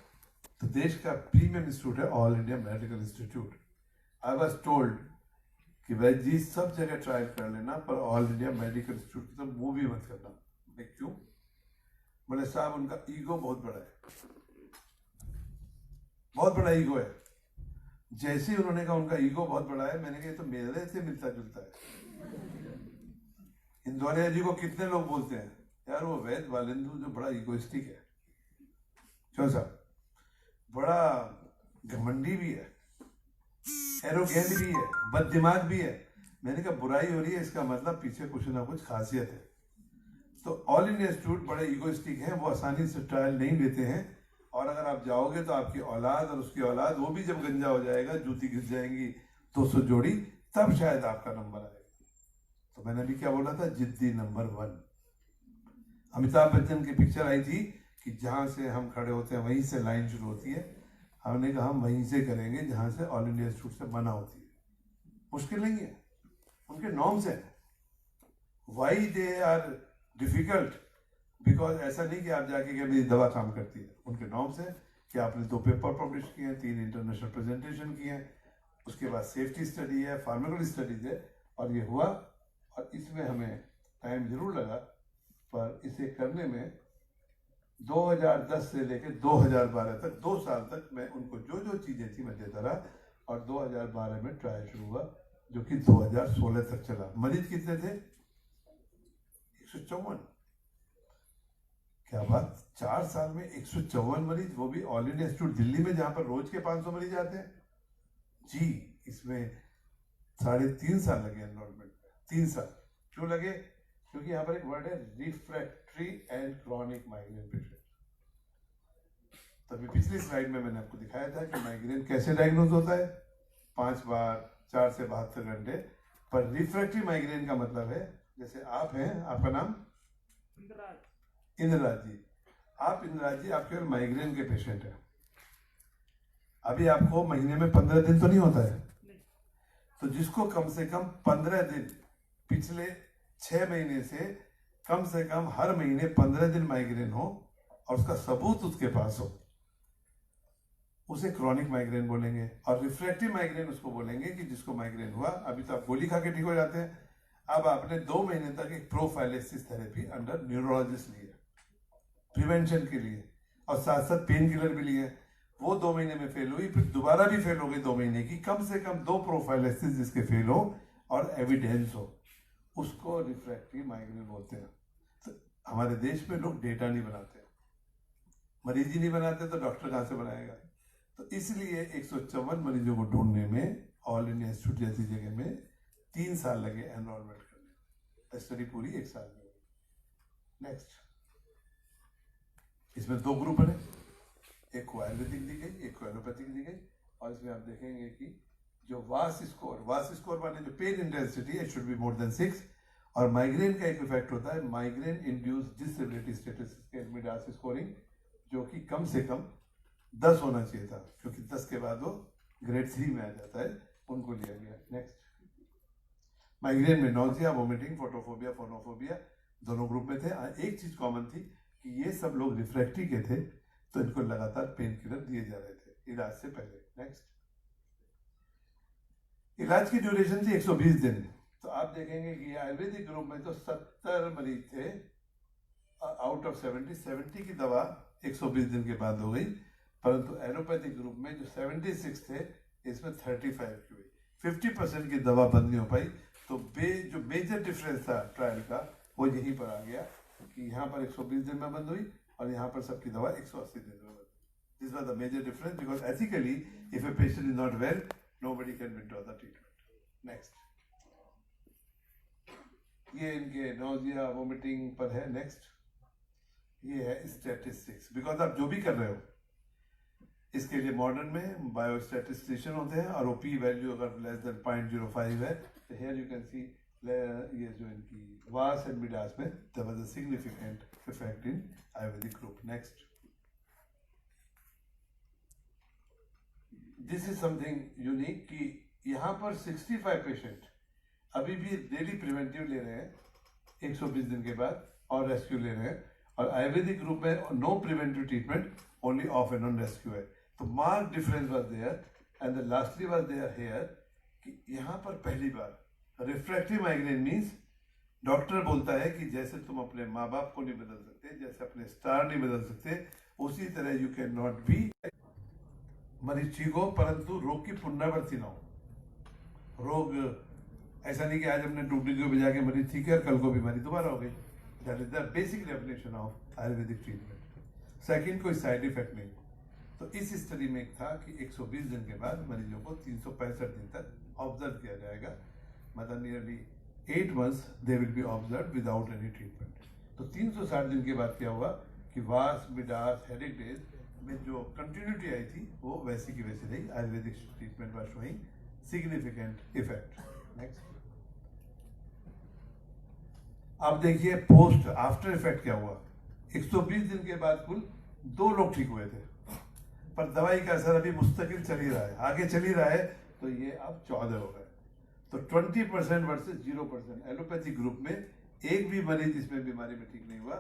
तो देश का प्रीमियम इंस्टीट्यूट है all India medical institute. I was told कि भाई जी सब जगह ट्रायल कर लेना, पर ऑल इंडिया मेडिकल इंस्टीट्यूट की तो मूव भी मत करना। मैं क्यों? बोले साहब उनका ईगो बहुत बड़ा है, बहुत बड़ा ईगो है। जैसे ही उन्होंने कहा उनका ईगो बहुत बड़ा है, मैंने कहा तो मेरे से मिलता जुलता है। इंदौरिया जी को कितने लोग बोलते हैं यार वो वैद वालेंदु जो बड़ा ईगोइस्टिक है, क्यों साहब, बड़ा घमंडी भी है, एरोगेंट भी है, बददिमाग भी है। मैंने कहा बुराई हो रही है, इसका मतलब पीछे कुछ ना कुछ खासियत है। तो ऑल इंडिया इंस्टीट्यूट बड़े इगोइस्टिक हैं, वो आसानी से ट्रायल नहीं लेते हैं, और अगर आप जाओगे तो आपकी औलाद और उसकी औलाद, वो भी जब गंजा हो जाएगा, जूती घिस जाएंगी 200 जोड़ी, तब शायद आपका नंबर आएगा। तो मैंने अभी क्या बोला था, जिद्दी नंबर 1। अमिताभ बच्चन की पिक्चर आई थी कि जहां से हम खड़े होते हैं वहीं से लाइन शुरू होती है। हमने कहा हम वहीं से करेंगे जहां से ऑल इंडिया इंस्टीट्यूट से बना होती है। मुश्किल नहीं है, उनके नॉर्म्स हैं। Why they are difficult, because ऐसा नहीं कि आप जाके कि मेरी दवा काम करती है। उनके नॉर्म्स हैं कि आपने 2 पेपर पब्लिश किए हैं, 3 इंटरनेशनल प्रेजेंटेशन किए हैं, उसके बाद सेफ्टी स्टडी है, फार्माकोलॉजी स्टडीज है, और ये हुआ। और इसमें हमें टाइम जरूर लगा, पर इसे करने में 2010 से लेकर 2012 तक, 2 साल तक मैं उनको जो जो चीजें थी मैं देता रहा, और 2012 में ट्रायल शुरू हुआ, जो कि 2016 तक चला। मरीज कितने थे? 154। क्या बात, 4 साल में 154 मरीज, वो भी ऑल इंडिया इंस्टीट्यूट दिल्ली में, जहां पर रोज के 500 मरीज आते हैं जी। इसमें 3.5 साल लगे एनरोलमेंट में। 3 साल क्यों लगे? क्योंकि यहाँ पर एक वर्ड है, refractory and chronic migraine patient. तभी पिछली स्लाइड में मैंने आपको दिखाया था कि माइग्रेन कैसे डायग्नोज होता है, 5 बार 4 से 72 घंटे। पर रिफ्रैक्टरी माइग्रेन का मतलब है, जैसे आप हैं, आपका नाम इंद्रराज जी, आप इंद्रराज जी, आप केवल माइग्रेन के पेशेंट हैं। अभी आपको महीने में 15 दिन तो नहीं होता है, तो जिसको कम से कम 15 दिन पिछले 6 महीने से कम हर महीने 15 दिन माइग्रेन हो और उसका सबूत उसके पास हो, उसे क्रॉनिक माइग्रेन बोलेंगे। और रिफ्रैक्टिव माइग्रेन उसको बोलेंगे कि जिसको माइग्रेन हुआ, अभी तो आप गोली खा के ठीक हो जाते हैं, अब आपने 2 महीने तक एक प्रोफाइलेसिस थेरेपी अंडर न्यूरोलॉजिस्ट ली है प्रिवेंशन के लिए, और साथ साथ पेन किलर भी लिए। वो 2 महीने में फेल हुई, फिर दोबारा भी फेल हो गई 2 महीने की। कम से कम 2 प्रोफाइलेसिस जिसके फेल हो और एविडेंस हो, उसको रिफ्रैक्टिव माइग्रेन बोलते हैं। तो हमारे देश में लोग डेटा नहीं बनाते, मरीज ही नहीं बनाते, तो डॉक्टर कहां से बनाएगा? तो इसलिए 154 मरीजों को ढूंढने में ऑल इंडिया इंस्टीट्यूट जैसी जगह में 3 साल लगे एनरोलमेंट करने। स्टडी पूरी 1 साल में हुई। नेक्स्ट, इसमें 2 ग्रुप बने, एक को आयुर्वेदिक दी गई, एक को एलोपैथिक दी गई। और इसमें आप देखेंगे कि जो वास स्कोर माने जो पेन इंटेंसिटी है, शुड बी मोर देन 6। और माइग्रेन का एक इफेक्ट होता है, migraine induced disability status Midas scoring, जो कि कम से कम 10 होना चाहिए था, क्योंकि 10 के बाद वो ग्रेड 3 में आ जाता है, उनको लिया गया। नेक्स्ट, माइग्रेन में नॉजिया, वोमिटिंग, फोटोफोबिया, फोनोफोबिया दोनों ग्रुप में थे। एक चीज कॉमन थी कि ये सब लोग रिफ्रैक्टरी के थे, तो इनको लगातार पेन किलर दिए जा रहे थे इलाज से पहले। नेक्स्ट, इलाज की ड्यूरेशन थी 120 दिन। तो आप देखेंगे कि आयुर्वेदिक ग्रुप में तो 70 मरीज थे आउट ऑफ 70 की दवा 120 दिन के बाद हो गई, परंतु एलोपैथिक ग्रुप में जो 76 थे, इसमें 35 की हुई, 50% की दवा बंद नहीं हो पाई। तो जो मेजर डिफरेंस था ट्रायल का, वो यहीं पर आ गया कि यहाँ पर 120 दिन में बंद हुई और यहाँ पर सबकी दवा 180 दिन में बंद। This was the major difference, because ethically if a patient is not well, nobody can withdraw the treatment. Next, ये इनके नोजिया वोमिटिंग पर है। नेक्स्ट, ये है स्टैटिस्टिक्स। बिकॉज आप जो भी कर रहे हो, इसके लिए मॉडर्न में बायोस्टैटिस्टिशियन होते हैं, और वो पी वैल्यू अगर लेस देन 0.05 है, तो हियर यू कैन सी ये जो इनकी वास एंड मिडास में there was a significant effect in Ayurvedic group. Next, this is something unique कि यहाँ पर 65 पेशेंट अभी भी डेली प्रिवेंटिव ले रहे हैं 120 दिन के बाद, और रेस्क्यू ले रहे हैं। और आयुर्वेदिक ग्रुप में no preventive treatment, only off and on rescue है। तो mark difference was there, and the lastly was there here कि यहाँ पर पहली बार रिफ्रैक्टिव माइग्रेन मीन्स डॉक्टर बोलता है कि जैसे तुम अपने माँ बाप को नहीं बदल सकते, जैसे अपने स्टार नहीं बदल सकते, उसी तरह यू कैन नॉट बी मरीज ठीक हो परंतु रोग की पुनरावृत्ति ना हो। रोग ऐसा नहीं कि आज हमने टूटी को बजा के मरीज ठीक है और कल को बीमारी दोबारा हो गई। That is the basic definition of Ayurvedic treatment. Second, कोई साइड इफेक्ट नहीं। तो इस स्टडी में था कि 120 दिन के बाद मरीजों को 365 दिन तक ऑब्जर्व किया जाएगा, मतलब nearly 8 months they will be observed without any treatment. तो 360 दिन के बाद क्या हुआ कि वास मिडास हेडेक डेज में जो कंटिन्यूटी आई थी वो वैसी की वैसी रही। Ayurvedic treatment was showing significant effect. Next, अब देखिए पोस्ट आफ्टर इफेक्ट क्या हुआ। 120 दिन के बाद कुल 2 लोग ठीक हुए थे, पर दवाई का असर अभी मुस्तकिल चल ही रहा है, आगे चल ही रहा है, तो ये अब 14 हो गए। तो 20% वर्सेस 0%। एलोपैथी ग्रुप में एक भी मरीज इसमें बीमारी में ठीक नहीं हुआ,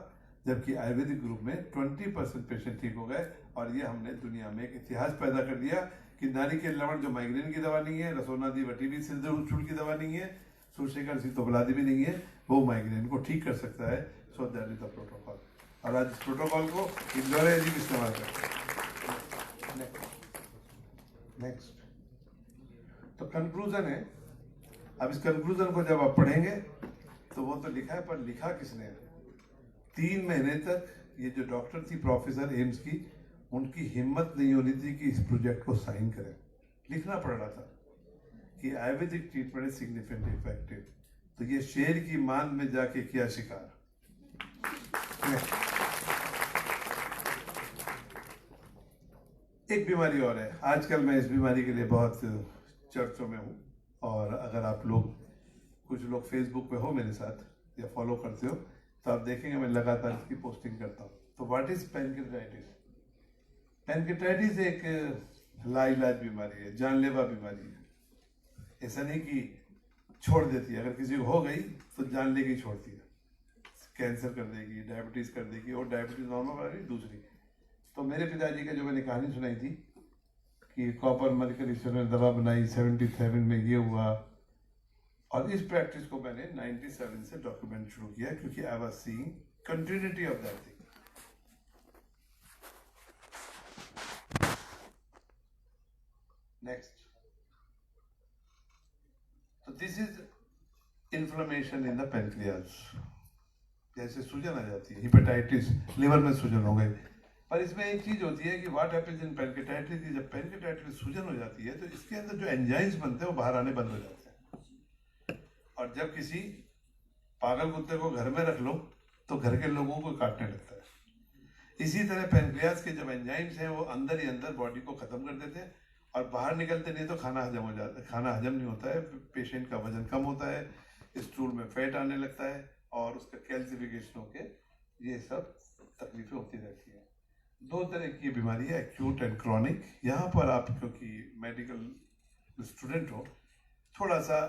जबकि आयुर्वेदिक ग्रुप में 20% पेशेंट ठीक हो गए। और ये हमने दुनिया में एक इतिहास पैदा कर दिया कि नारी के लवण जो माइग्रेन की दवा नहीं है, रसोना दी वटी भी सिर दर्द उछूल की दवा नहीं है, सूर्यशेखर सी तोबलादी भी नहीं है, वो माइग्रेन को ठीक कर सकता है। सो दैट इज द प्रोटोकॉल। और आज इस प्रोटोकॉल को इंदौर जी इस्तेमाल करते हैं। नेक्स्ट, तो कंक्लूजन है। अब इस कंक्लूजन को जब आप पढ़ेंगे तो वो तो लिखा है, पर लिखा किसने है? 3 महीने तक ये जो डॉक्टर थी प्रोफेसर एम्स की, उनकी हिम्मत नहीं होनी थी कि इस प्रोजेक्ट को साइन करें। लिखना पड़ रहा था कि Ayurvedic treatment is significant effective. तो ये शेर की मान में जाके किया शिकार। एक बीमारी और है, आजकल मैं इस बीमारी के लिए बहुत चर्चों में हूँ। और अगर आप लोग, कुछ लोग फेसबुक पे हो मेरे साथ या फॉलो करते हो, तो आप देखेंगे मैं लगातार इसकी पोस्टिंग करता हूँ। तो व्हाट इज पैनक्रेटाइटिस? पैनक्रेटाइटिस एक लाइलाज बीमारी है, जानलेवा बीमारी है। ऐसा नहीं कि छोड़ देती है, अगर किसी को हो गई तो जान लेके ही छोड़ती है। कैंसर कर देगी, डायबिटीज कर देगी, और डायबिटीज नॉर्मल वाली दूसरी। तो मेरे पिताजी का जो मैंने कहानी सुनाई थी कि कॉपर मरकरी से उन्होंने दवा बनाई, 77 में ये हुआ। और इस प्रैक्टिस को मैंने 97 से डॉक्यूमेंट शुरू किया, क्योंकि I was seeing continuity of that thing. Next, तो this is inflammation in the pancreas. जैसे सूजन आ जाती है, हिपेटाइटिस, लिवर में सूजन हो गई। पर इसमें एक चीज होती है कि व्हाट हैपेंस इन पेनक्रेटाइटिस, जब पेनक्रेटाइटिस सूजन हो जाती है तो इसके अंदर जो एंजाइम्स बनते हैं वो बाहर आने बंद हो जाते हैं। और जब किसी पागल कुत्ते को घर में रख लो तो घर के लोगों को काटने लगता है। इसी तरह पेनक्रियाज के जब एंजाइम्स हैं वो अंदर ही अंदर बॉडी को खत्म कर देते हैं, और बाहर निकलते नहीं तो खाना हजम हो जाता है। खाना हजम नहीं होता है, पेशेंट का वजन कम होता है, स्टूल में फैट आने लगता है, और उसका कैल्सिफिकेशन होके ये सब तकलीफें होती रहती हैं। 2 तरह की बीमारी है, एक्यूट एंड क्रॉनिक। यहाँ पर आप क्योंकि मेडिकल स्टूडेंट हो, थोड़ा सा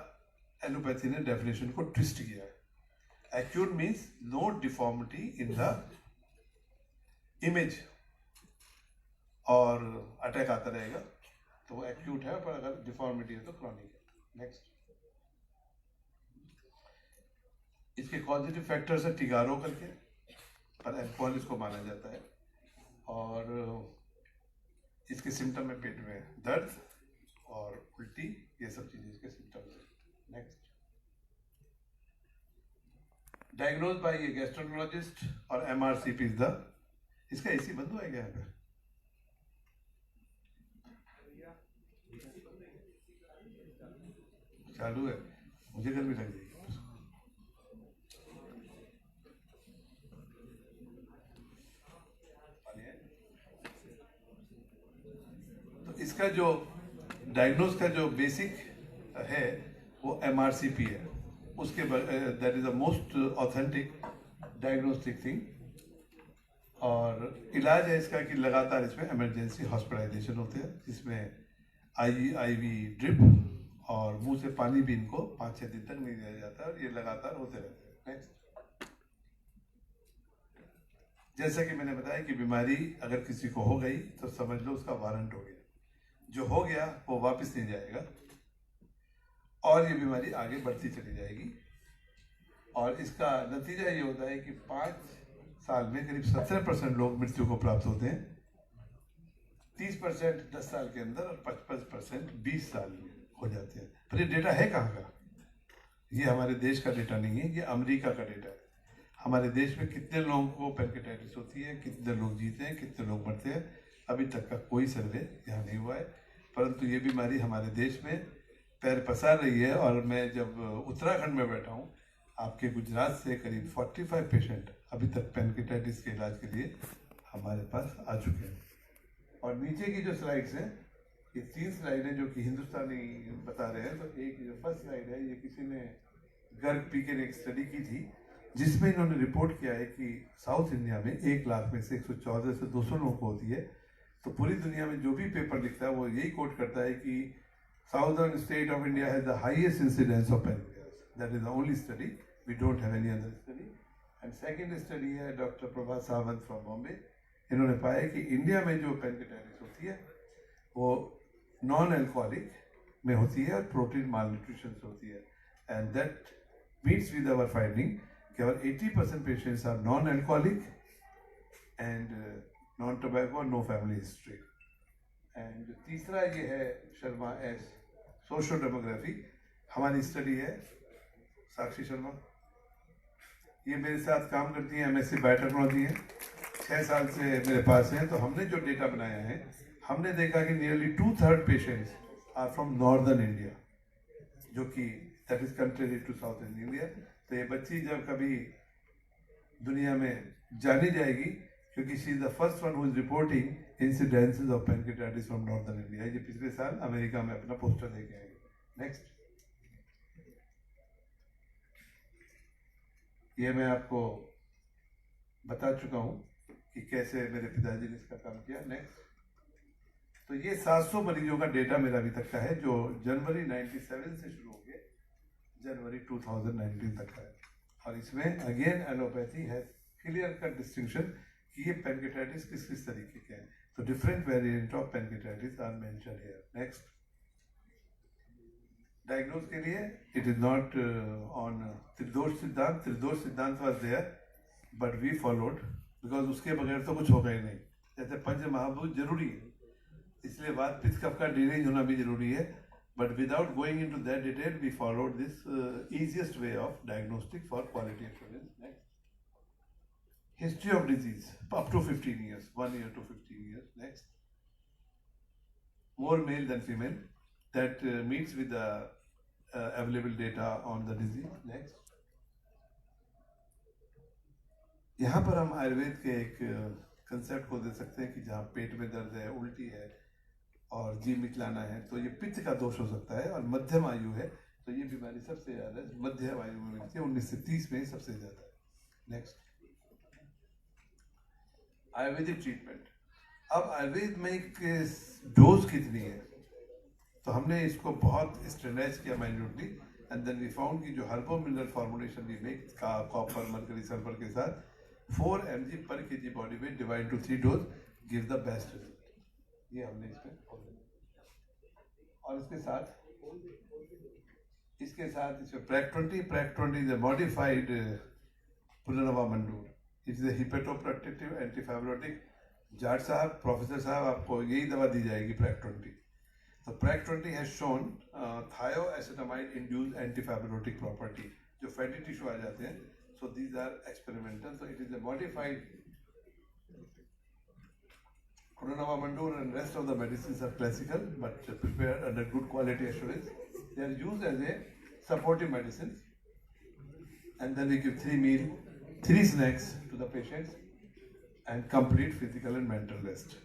एलोपैथी ने डेफिनेशन को ट्विस्ट किया है। Acute means no deformity in the image, और अटैक आता रहेगा तो वो एक्यूट है, पर अगर डिफॉर्मिटी है तो क्रॉनिक है। नेक्स्ट, इसके कॉजेटिव फैक्टर्स है टिगारो करके, पर अल्कोहल इसको माना जाता है। और इसके सिम्टम है पेट में दर्द और उल्टी, ये सब चीजें इसके सिम्टम्स हैं। नेक्स्ट, डायग्नोज बाय ए गैस्ट्रोएंटरोलॉजिस्ट और MRCP इज द, इसका एसी बंद हुआ है क्या यहाँ पे? चालू है, मुझे गर्मी लग जाएगी। तो इसका जो डायग्नोज का जो बेसिक है वो MRCP है। उसके that is the most authentic diagnostic thing. और इलाज है इसका कि लगातार इसमें इमरजेंसी हॉस्पिटलाइजेशन होते हैं, जिसमें IV ड्रिप और मुंह से पानी भी इनको 5-6 दिन तक नहीं दिया जाता है, और ये लगातार होते रहते हैं। नेक्स्ट, जैसा कि मैंने बताया कि बीमारी अगर किसी को हो गई तो समझ लो उसका वारंट हो गया, जो हो गया वो वापस नहीं जाएगा, और ये बीमारी आगे बढ़ती चली जाएगी। और इसका नतीजा ये होता है कि 5 साल में करीब 17% लोग मृत्यु को प्राप्त होते हैं, 30% 10 साल के अंदर, और 55% 20 साल में हो जाते हैं। पर ये डेटा है कहाँ का? ये हमारे देश का डेटा नहीं है, ये अमेरिका का डेटा है। हमारे देश में कितने लोगों को पेनक्रेटाइटिस होती है, कितने लोग जीते हैं, कितने लोग मरते हैं, अभी तक का कोई सर्वे यहाँ नहीं हुआ है। परंतु ये बीमारी हमारे देश में पैर पसार रही है। और मैं जब उत्तराखंड में बैठा हूँ, आपके गुजरात से करीब 45 पेशेंट अभी तक पेनकिटाइटिस के इलाज के लिए हमारे पास आ चुके हैं। और नीचे की जो स्लाइड्स हैं, ये 3 स्लाइड हैं जो कि हिंदुस्तानी बता रहे हैं। तो एक जो फर्स्ट स्लाइड है, ये किसी ने गर्ग पी के एक स्टडी की थी जिसमें इन्होंने रिपोर्ट किया है कि साउथ इंडिया में 1 लाख में से 114 से 200 लोगों को होती है। तो पूरी दुनिया में जो भी पेपर लिखता है वो यही कोट करता है कि southern state of India has the highest incidence of pancreas. That is the only study, we don't have any other study. And second study है डॉक्टर प्रभात सावंत फ्रॉम बॉम्बे। इन्होंने पाया कि इंडिया में जो पेनक्रियाटिस होती है वो नॉन अल्कोहलिक में होती है और प्रोटीन मालन्यूट्रिशन से होती है। And that meets with our finding कि our 80% patients are non alcoholic and non tobacco, no family history. And तीसरा ये है शर्मा एस, सोशो डेमोग्राफी। हमारी स्टडी है साक्षी शर्मा, ये मेरे साथ काम करती हैं, MSc बायोटेक्नोलॉजी है, 6 साल से मेरे पास हैं। तो हमने जो डेटा बनाया है, हमने देखा कि nearly 2/3 patients are from northern India, जो कि that is country to south India. तो ये बच्ची जब कभी दुनिया में जानी जाएगी, क्योंकि she is the first one who is reporting incidences of pancreatitis from northern India. ये पिछले साल अमेरिका में अपना पोस्टर लेके आएगी। नेक्स्ट, ये मैं आपको बता चुका हूँ कि कैसे मेरे पिताजी ने इसका काम किया। नेक्स्ट, तो ये 700 मरीजों का डेटा मेरा अभी तक का है, जो जनवरी 97 से शुरू हो गए जनवरी 2019 तक का है। और इसमें अगेन एलोपैथी है क्लियर कट डिस्टिंक्शन कि ये पेनक्रियाटिस किस किस तरीके के हैं। तो different variant of pancreatitis are mentioned here. Next, diagnose के लिए इट इज नॉट ऑन त्रिदोष सिद्धांत। त्रिदोष सिद्धांत was there but we followed, because उसके बगैर तो कुछ होगा ही नहीं। जैसे पंच महाभूत जरूरी है, इसलिए वात पित्त कफ का ड्रेनेज होना भी जरूरी है। But without going into that detail we followed this easiest way of diagnostic for quality assurance. Next, history of disease up to 15 years, 1 year to 15 years. Next, more male than female, that meets with the available data on the disease. Next, यहाँ पर हम आयुर्वेद के एक concept को दे सकते हैं कि जहाँ पेट में दर्द है, उल्टी है और जी मिचलाना है, तो ये पित्त का दोष हो सकता है। और मध्यम आयु है तो ये बीमारी सबसे ज्यादा मध्यम आयु में मिलती है, 19 से 30 में सबसे ज्यादा है। Next, Ayurvedic treatment. अब आयुर्वेद में एक डोज कितनी है, तो हमने इसको बहुत स्टैंडर्डाइज किया minutely. And then we found कि जो herbo mineral formulation we make का कॉपर, मर्करी, सल्फर के साथ 4 mg पर kg body weight divide to 3 dose give the best result. ये हमने इसमें और इसके साथ इसमें Prac 20 is a modified Punarnava Mandur. It is a hepatoprotective antifibrotic. Jat साहब, प्रोफेसर साहब, आपको यही दवा दी जाएगी प्रैक 20। तो Prac 20 has shown thioacetamide induced antifibrotic property, जो फैटी टिश्यू आ जाते हैं। So these are experimental. So it is a modified Puranava Mandur, and rest of the medicines are classical but prepared under good quality assurance. They are used as a supportive medicines. And then we give 3 meals, 3 snacks to the patients and complete physical and mental rest.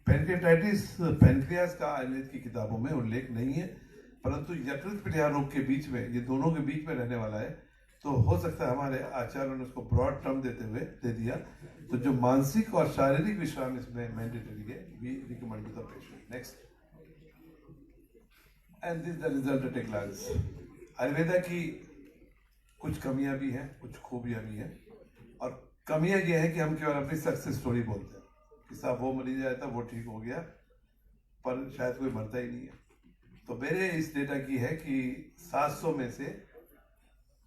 Pancreatitis, pancreas का आयुर्वेद की किताबों में उल्लेख नहीं है, परंतु यकृत पीढ़ा रोग के बीच में, ये दोनों के बीच में रहने वाला है। तो हो सकता है हमारे आचार्यों ने उसको ब्रॉड टर्म देते हुए दे दिया। तो जो मानसिक और शारीरिक विश्राम इसमें मैंडेटरी है, we recommend to the patient. Next, and this the result at a glance. Ayurveda की कुछ कमियां भी हैं, कुछ खूबियां भी हैं। और कमियां ये है कि हम केवल अपनी सक्सेस स्टोरी बोलते हैं कि साहब वो मरीज आया था, वो ठीक हो गया, पर शायद कोई मरता ही नहीं है। तो मेरे इस डेटा की है कि 700 में से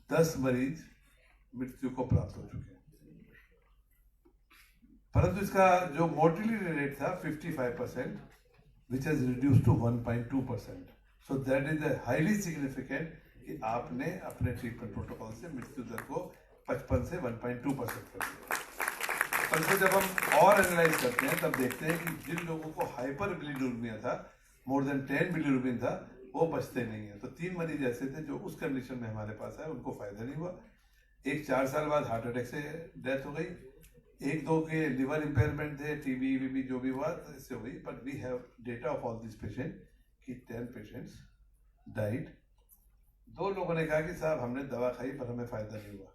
10 मरीज मृत्यु को प्राप्त हो चुके हैं। परंतु इसका जो मोर्टेलिटी रेट था 55%, which has reduce to 1.2%। So that is a highly significant कि आपने अपने ट्रीटमेंट प्रोटोकॉल से मृत्यु दर को 55 से 1.2% कर दिया। परंतु जब हम और एनालाइज करते हैं तब देखते हैं कि जिन लोगों को हाइपर बिलिरुबिन था, मोर देन 10 बिलिरुबिन था, वो बचते नहीं है। तो 3 मरीज ऐसे थे जो उस कंडीशन में हमारे पास आए, उनको फायदा नहीं हुआ। एक 4 साल बाद हार्ट अटैक से डेथ हो गई, 1-2 के लिवर इम्पेयरमेंट थे, टीबी वीबी जो भी हुआ तो इससे हो गई। But we have data of all this patient कि 10 पेशेंट्स डाइड। 2 लोगों ने कहा कि साहब हमने दवा खाई पर हमें फायदा नहीं हुआ।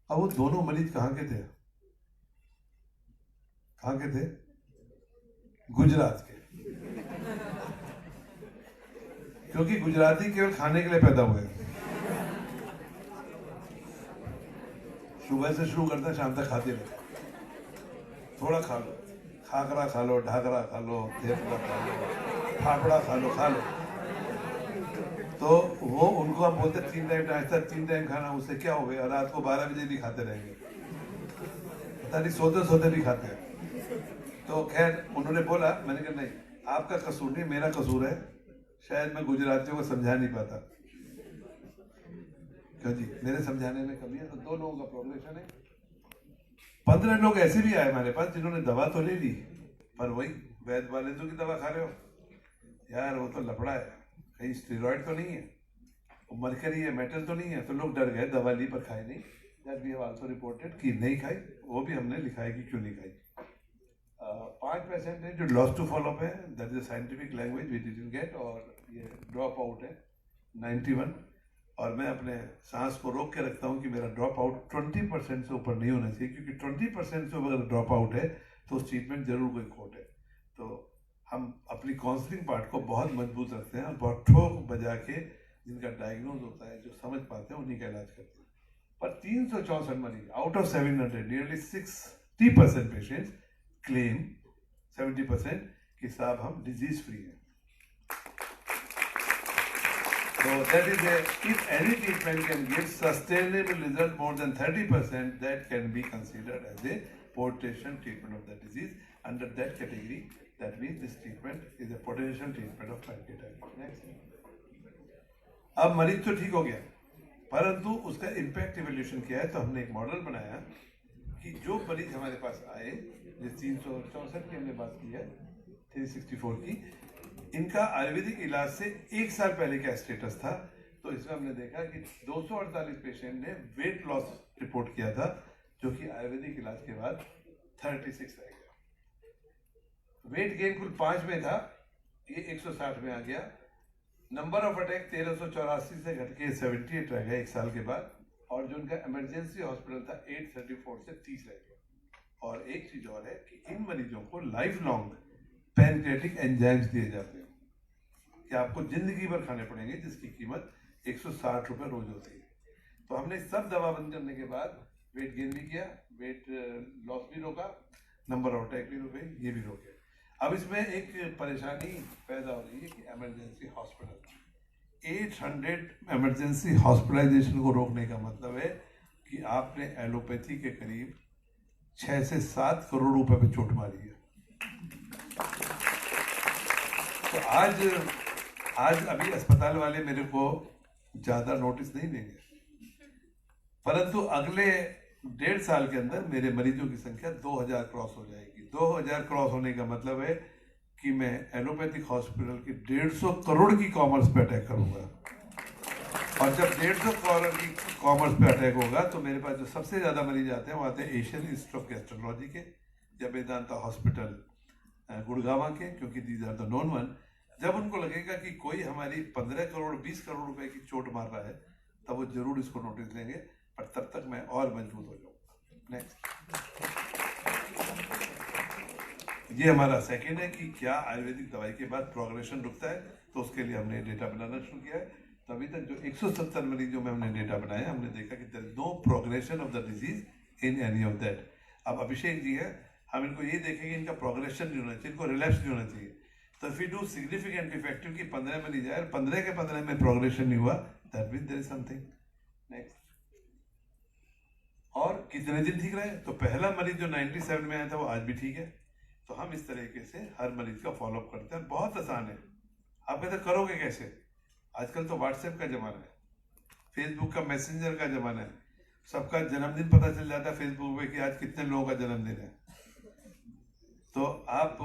अब वो दोनों मरीज कहाँ के थे? कहाँ के थे? गुजरात के। क्योंकि गुजराती केवल खाने के लिए पैदा हुए। सुबह से शुरू करते हैं, शाम तक खाते रहते। थोड़ा खा लो, खाकरा खा लो, ढाकरा खा लो, थेपला खा लो, फाफड़ा खा लो। तो वो उनको आप बोलते 3 टाइम नाश्ता, 3 टाइम खाना, उससे क्या हो गया? रात को 12 बजे भी खाते रहेंगे, पता नहीं सोते सोते भी खाते हैं। तो खैर उन्होंने बोला, मैंने कहा नहीं, आपका कसूर नहीं, मेरा कसूर है, शायद मैं गुजरातियों को समझा नहीं पाता। क्यों जी, मेरे समझाने में कमी है। तो 2 लोगों का प्रोग्रेशन है। 15 लोग ऐसे भी आए हमारे पास जिन्होंने दवा तो ले ली, पर वही वैद्य वाले तो की दवा खा रहे हो यार, वो तो लफड़ा है, कहीं स्टेरॉइड तो नहीं है, मरकरी है, मेटल तो नहीं है। तो लोग डर गए, दवा ली पर खाई नहीं। That we have also reported कि नहीं खाई, वो भी हमने लिखा है कि क्यों नहीं खाई। 5% है जो लॉस टू फॉलोअप है, that is scientific language we didn't get, और ये ड्रॉप आउट है 91। और मैं अपने सांस को रोक के रखता हूँ कि मेरा ड्रॉप आउट 20% से ऊपर नहीं होना चाहिए, क्योंकि 20% से अगर ड्रॉप आउट है तो उस ट्रीटमेंट जरूर कोई खोट है। तो हम अपनी काउंसलिंग पार्ट को बहुत मजबूत रखते हैं और बहुत ठोक बजा के जिनका डायग्नोज होता है, जो समझ पाते हैं, उन्हीं का इलाज करते हैं। पर 364 मरीज out of 700, nearly 60% patients claim 70% कि साहब हम डिजीज फ्री हैं। So that is if any treatment can give sustainable result more than 30%, that can be considered as a potential treatment of the disease. Under that category, that means this treatment is a potential treatment of pancreatitis. Next. अब मरीज तो ठीक हो गया, परंतु उसका impact evolution क्या है? तो हमने एक मॉडल बनाया कि जो मरीज हमारे पास आए, जिस 364 की हमने बात की है, 364 की, इनका आयुर्वेदिक इलाज से 1 साल पहले क्या स्टेटस था। तो इसमें हमने देखा कि 248 पेशेंट ने वेट लॉस रिपोर्ट किया था, जो कि आयुर्वेदिक इलाज के बाद 36 रह गया। वेट गेन कुल 5 में था, ये 160 में आ गया। नंबर ऑफ अटैक 1384 से घट के 78 रह गया 1 साल के बाद। और जो उनका इमरजेंसी हॉस्पिटल था 834 से 30 रह गया। और एक चीज और है कि इन मरीजों को लाइफ लॉन्ग पैनक्रियाटिक एंजाइम्स दिए जाते हैं कि आपको जिंदगी भर खाने पड़ेंगे, जिसकी कीमत 160 रुपए रोज होती है। तो हमने सब दवा बंद करने के बाद वेट गेन भी किया, वेट लॉस भी रोका, नंबर ऑफ अटैक भी रुके, ये भी रोके। अब इसमें एक परेशानी पैदा हो रही है कि इमरजेंसी हॉस्पिटल 800 इमरजेंसी हॉस्पिटलाइजेशन को रोकने का मतलब है कि आपने एलोपैथी के करीब 6 से 7 करोड़ रुपए पे चोट मारी है। तो आज अभी अस्पताल वाले मेरे को ज्यादा नोटिस नहीं देंगे, परंतु अगले 1.5 साल के अंदर मेरे मरीजों की संख्या 2000 क्रॉस हो जाएगी। 2000 क्रॉस होने का मतलब है कि मैं एलोपैथिक हॉस्पिटल की 150 करोड़ की कॉमर्स पे अटैक करूंगा। और जब 150 करोड़ की कॉमर्स पे अटैक होगा तो मेरे पास जो सबसे ज्यादा मरीज आते हैं वो आते हैं एशियन इंस्टीट्यूट ऑफ गैस्ट्रोलॉजी के या वेदांता हॉस्पिटल गुड़गांव के, क्योंकि these are the known one. जब उनको लगेगा कि कोई हमारी 15 करोड़ 20 करोड़ रुपए की चोट मार रहा है, तब वो जरूर इसको नोटिस लेंगे, पर तब तक मैं और मजबूत हो जाऊंगा। नेक्स्ट, ये हमारा सेकेंड है कि क्या आयुर्वेदिक दवाई के बाद प्रोग्रेशन रुकता है, तो उसके लिए हमने डेटा बनाना शुरू किया है। तो अभी तक जो 170 मरीजों में हमने डेटा बनाया, हमने देखा कि there is no progression of the disease in any of that. अब अभिषेक जी है, हम इनको ये देखेंगे इनका प्रोग्रेशन नहीं होना चाहिए, इनको रिलैप्स नहीं होना चाहिए। तो if you do significant effective कि 15 मरीज आए और 15 के 15 में प्रोग्रेशन नहीं हुआ, that means there is something. Next, और कितने दिन ठीक रहे? तो पहला मरीज जो 97 में आया था वो आज भी ठीक है। तो हम इस तरीके से हर मरीज का फॉलोअप करते हैं। बहुत आसान है। आप कहते करोगे कैसे? आजकल तो व्हाट्सएप का जमाना है, फेसबुक का मैसेंजर का जमाना है, सबका जन्मदिन पता चल जाता है फेसबुक पे कि आज कितने लोगों का जन्मदिन है। तो आप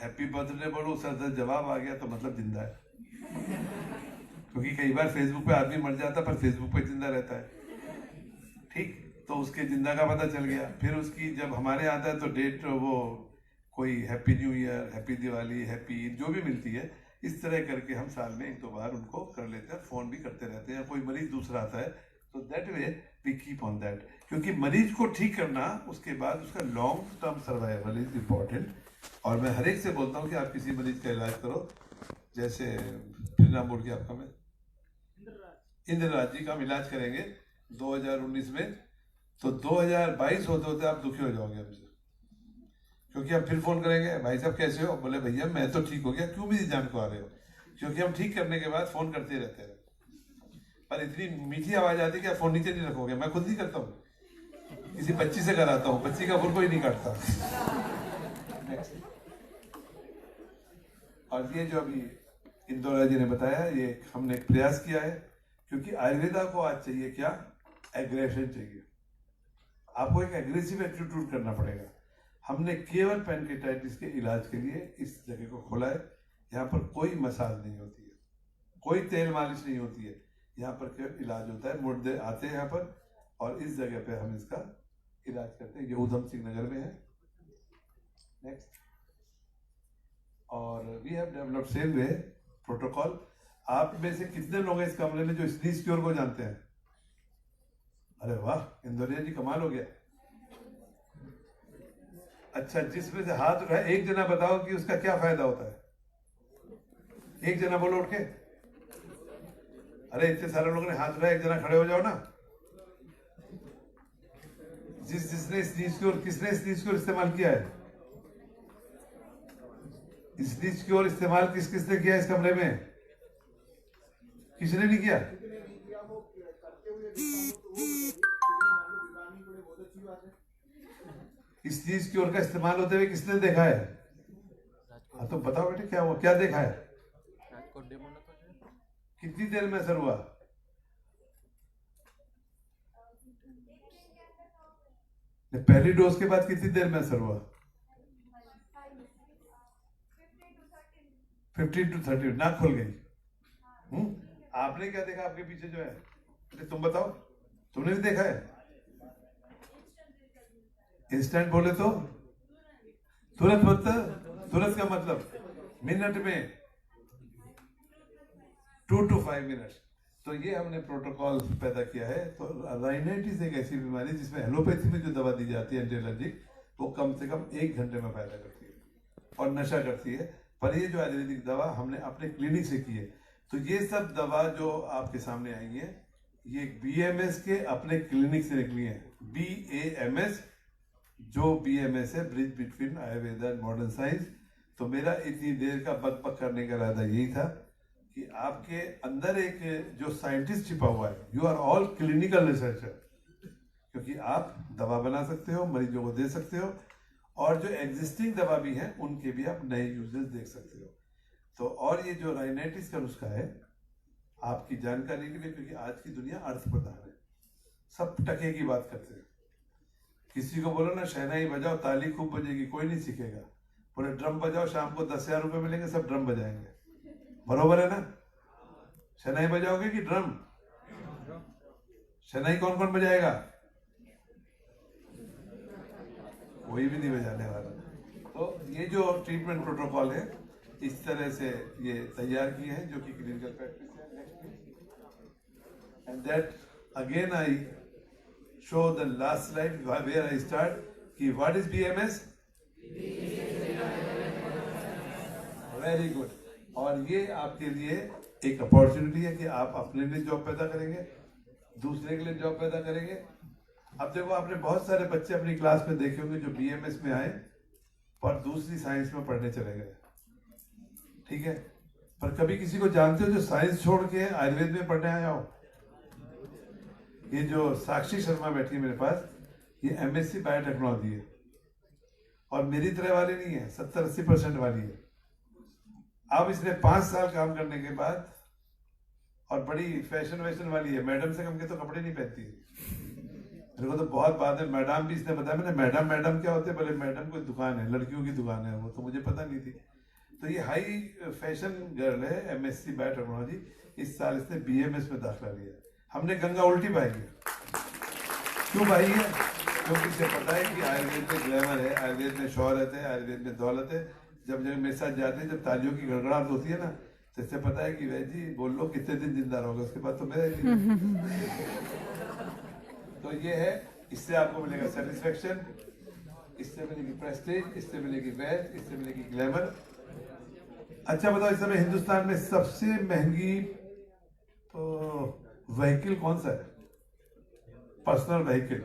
हैप्पी बर्थडे बोलो, सर जवाब आ गया तो मतलब जिंदा है। क्योंकि कई बार फेसबुक पे आदमी मर जाता पर फेसबुक पे जिंदा रहता है, ठीक, तो उसके जिंदा का पता चल गया। फिर उसकी जब हमारे आता है तो डेट वो कोई happy new year, happy Diwali, happy Eid जो भी मिलती है, इस तरह करके हम साल में 1-2 बार उनको कर लेते हैं, फोन भी करते रहते हैं। कोई मरीज दूसरा आता है तो that way we keep on that, क्योंकि मरीज को ठीक करना उसके बाद उसका long term survival is important. और मैं हर एक से बोलता हूँ कि आप किसी मरीज का इलाज करो, जैसे फिर नाम बोल के आपका, मैं इंद्रराज जी का हम इलाज करेंगे 2019 में, तो 2022 होते होते आप दुखी हो जाओगे हमसे, क्योंकि हम फिर फोन करेंगे, भाई साहब कैसे हो? बोले भैया मैं तो ठीक हो गया, क्यों मेरी जान को आ रहे हो? क्योंकि हम ठीक करने के बाद फोन करते रहते हैं, पर इतनी मीठी आवाज आती है कि आप फोन नीचे नहीं रखोगे। मैं खुद नहीं करता हूँ, किसी बच्ची से कराता हूँ, बच्ची का फोन कोई नहीं काटता। और ये जो अभी इंदौरा जी ने बताया, ये हमने एक प्रयास किया है, क्योंकि आयुर्वेदा को आज चाहिए क्या? एग्रेशन चाहिए, आपको एक एग्रेसिव एटीट्यूड करना पड़ेगा। हमने केवल पैनक्रेटाइटिस के इलाज के लिए इस जगह को खोला है। यहाँ पर कोई मसाज नहीं होती है, कोई तेल मालिश नहीं होती है, यहाँ पर केवल इलाज होता है। मुर्दे आते हैं यहाँ पर और इस जगह पे हम इसका इलाज करते हैं। ये उधम सिंह नगर में है। नेक्स्ट, और we have developed same way protocol. आप में से कितने लोग हैं इस कमरे में जो स्नीज क्योर को जानते हैं? अरे वाह, इंदौरिया जी कमाल हो गया। अच्छा, जिसमें से हाथ उठाए एक जना बताओ कि उसका क्या फायदा होता है? एक जना बोलो उठ के। अरे इतने सारे लोगों ने हाथ उठाया, एक जना खड़े हो जाओ ना। जिसने स्नीज क्योर, किसने स्नीज क्योर इस्तेमाल किया है? स्नीज क्योर इस्तेमाल किसने किया इस कमरे में? किसने नहीं किया? स्नीज क्योर का इस्तेमाल होते हुए किसने देखा है? हाँ तो बताओ बेटे, क्या हुआ, क्या देखा है? कितनी देर में असर हुआ? पहली डोज के बाद कितनी देर में असर हुआ? 15 to 30, नाक खुल गई। आपने क्या देखा आपके पीछे जो है? तुम बताओ, तुमने भी देखा है? इंस्टेंट बोले तो तुरंत, मतलब तुरंत का मतलब मिनट में 2 to 5 मिनट। तो ये हमने प्रोटोकॉल पैदा किया है। तो राइनाइटिस एक ऐसी बीमारी जिसमें एलोपैथी में जो दवा दी जाती है एंटी एलर्जिक, वो कम से कम 1 घंटे में फायदा करती है और नशा करती है। पर ये जो आयुर्वेदिक दवा हमने अपने क्लिनिक से की है। तो ये सब दवा जो आपके सामने आई है, ये BMS के अपने क्लिनिक से निकली है। BAMS, जो BMS है, bridge between Ayurveda and modern science. तो मेरा इतनी देर का बक करने का इरादा यही था कि आपके अंदर एक जो साइंटिस्ट छिपा हुआ है, you are all clinical researcher, क्योंकि आप दवा बना सकते हो, मरीजों को दे सकते हो, और जो एग्जिस्टिंग दवा भी है उनके भी आप नए यूजेस देख सकते हो। तो और ये जो राइनाइटिस का नुस्खा है, आपकी जानकारी के लिए, क्योंकि आज की दुनिया अर्थ प्रधान है, सब टके की बात करते हैं। किसी को बोलो ना शहनाई बजाओ, ताली खूब बजेगी, कोई नहीं सीखेगा। बोले ड्रम बजाओ, शाम को 10,000 रुपए मिलेंगे, सब ड्रम बजाएंगे। बरोबर है ना? शहनाई बजाओगे कि ड्रम? शहनाई कौन कौन बजाएगा? कोई भी नहीं बजाने वाला। तो ये जो ट्रीटमेंट प्रोटोकॉल है, इस तरह से ये तैयार किए हैं, जो कि क्लिनिकल प्रैक्टिस है। And that again I show the last slide where I start कि what is BMS? Very good. और ये आपके लिए एक अपॉर्चुनिटी है कि आप अपने लिए जॉब पैदा करेंगे, दूसरे के लिए जॉब पैदा करेंगे। अब देखो, आपने बहुत सारे बच्चे अपनी क्लास में देखे होंगे जो BMS में आए पर दूसरी साइंस में पढ़ने चले गए, ठीक है? पर कभी किसी को जानते हो जो साइंस छोड़ के आयुर्वेद में पढ़ने आया हो? ये जो साक्षी शर्मा बैठी है मेरे पास, ये MSc बायोटेक्नोलॉजी है और मेरी तरह वाली नहीं है, 70-80% वाली है। अब इसने 5 साल काम करने के बाद, और बड़ी फैशन वैशन वाली है, मैडम से कम के तो कपड़े नहीं पहनती है। मेरे को तो बहुत बाद में मैडम भी इसने बताया। मैंने मैडम क्या होते हैं? बोले मैडम कोई दुकान है, लड़कियों की दुकान है, वो तो मुझे पता नहीं थी। तो ये हाई फैशन गर्ल है, MSc बायोटेक्नोलॉजी। इस साल इसने BMS में दाखिला लिया। हमने गंगा उल्टी बहाई है। क्यों बहाई है? क्योंकि इसे पता है कि आयुर्वेद में ग्लैमर है, आयुर्वेद में शौहरत है, आयुर्वेद में दौलत है। जब जब मेरे साथ जाते हैं, जब तालियों की गड़गड़ाहट होती है ना, तो इससे पता है कि वैद जी बोल लो कितने दिन जिंदा रहोगे, उसके बाद तो मेरा ही दिन। तो ये है, इससे आपको मिलेगा सेटिस्फेक्शन, इससे मिलेगी प्रेस्टीज, इससे मिलेगी वैल्थ, इससे मिलेगी ग्लैमर। अच्छा बताओ, इस समय हिंदुस्तान में सबसे महंगी व्हीकल कौन सा है? पर्सनल व्हीकल,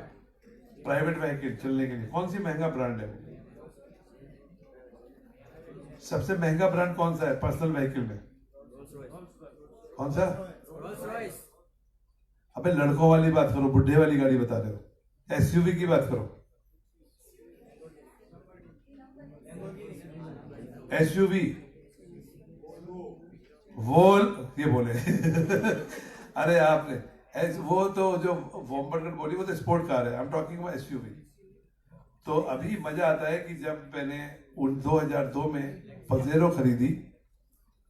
प्राइवेट व्हीकल चलने के लिए कौन सी महंगा ब्रांड है? सबसे महंगा ब्रांड कौन सा है पर्सनल व्हीकल में? कौन सा? अबे लड़कों वाली बात करो, बुढ़े वाली गाड़ी बता रहे हो। SUV की बात करो। SUV वो ये बोले अरे आपने वो तो जो वॉम्बरगढ़ बोली वो तो स्पोर्ट कार है। I am talking about SUV। तो अभी मजा आता है कि जब मैंने 2002 में पजेरो खरीदी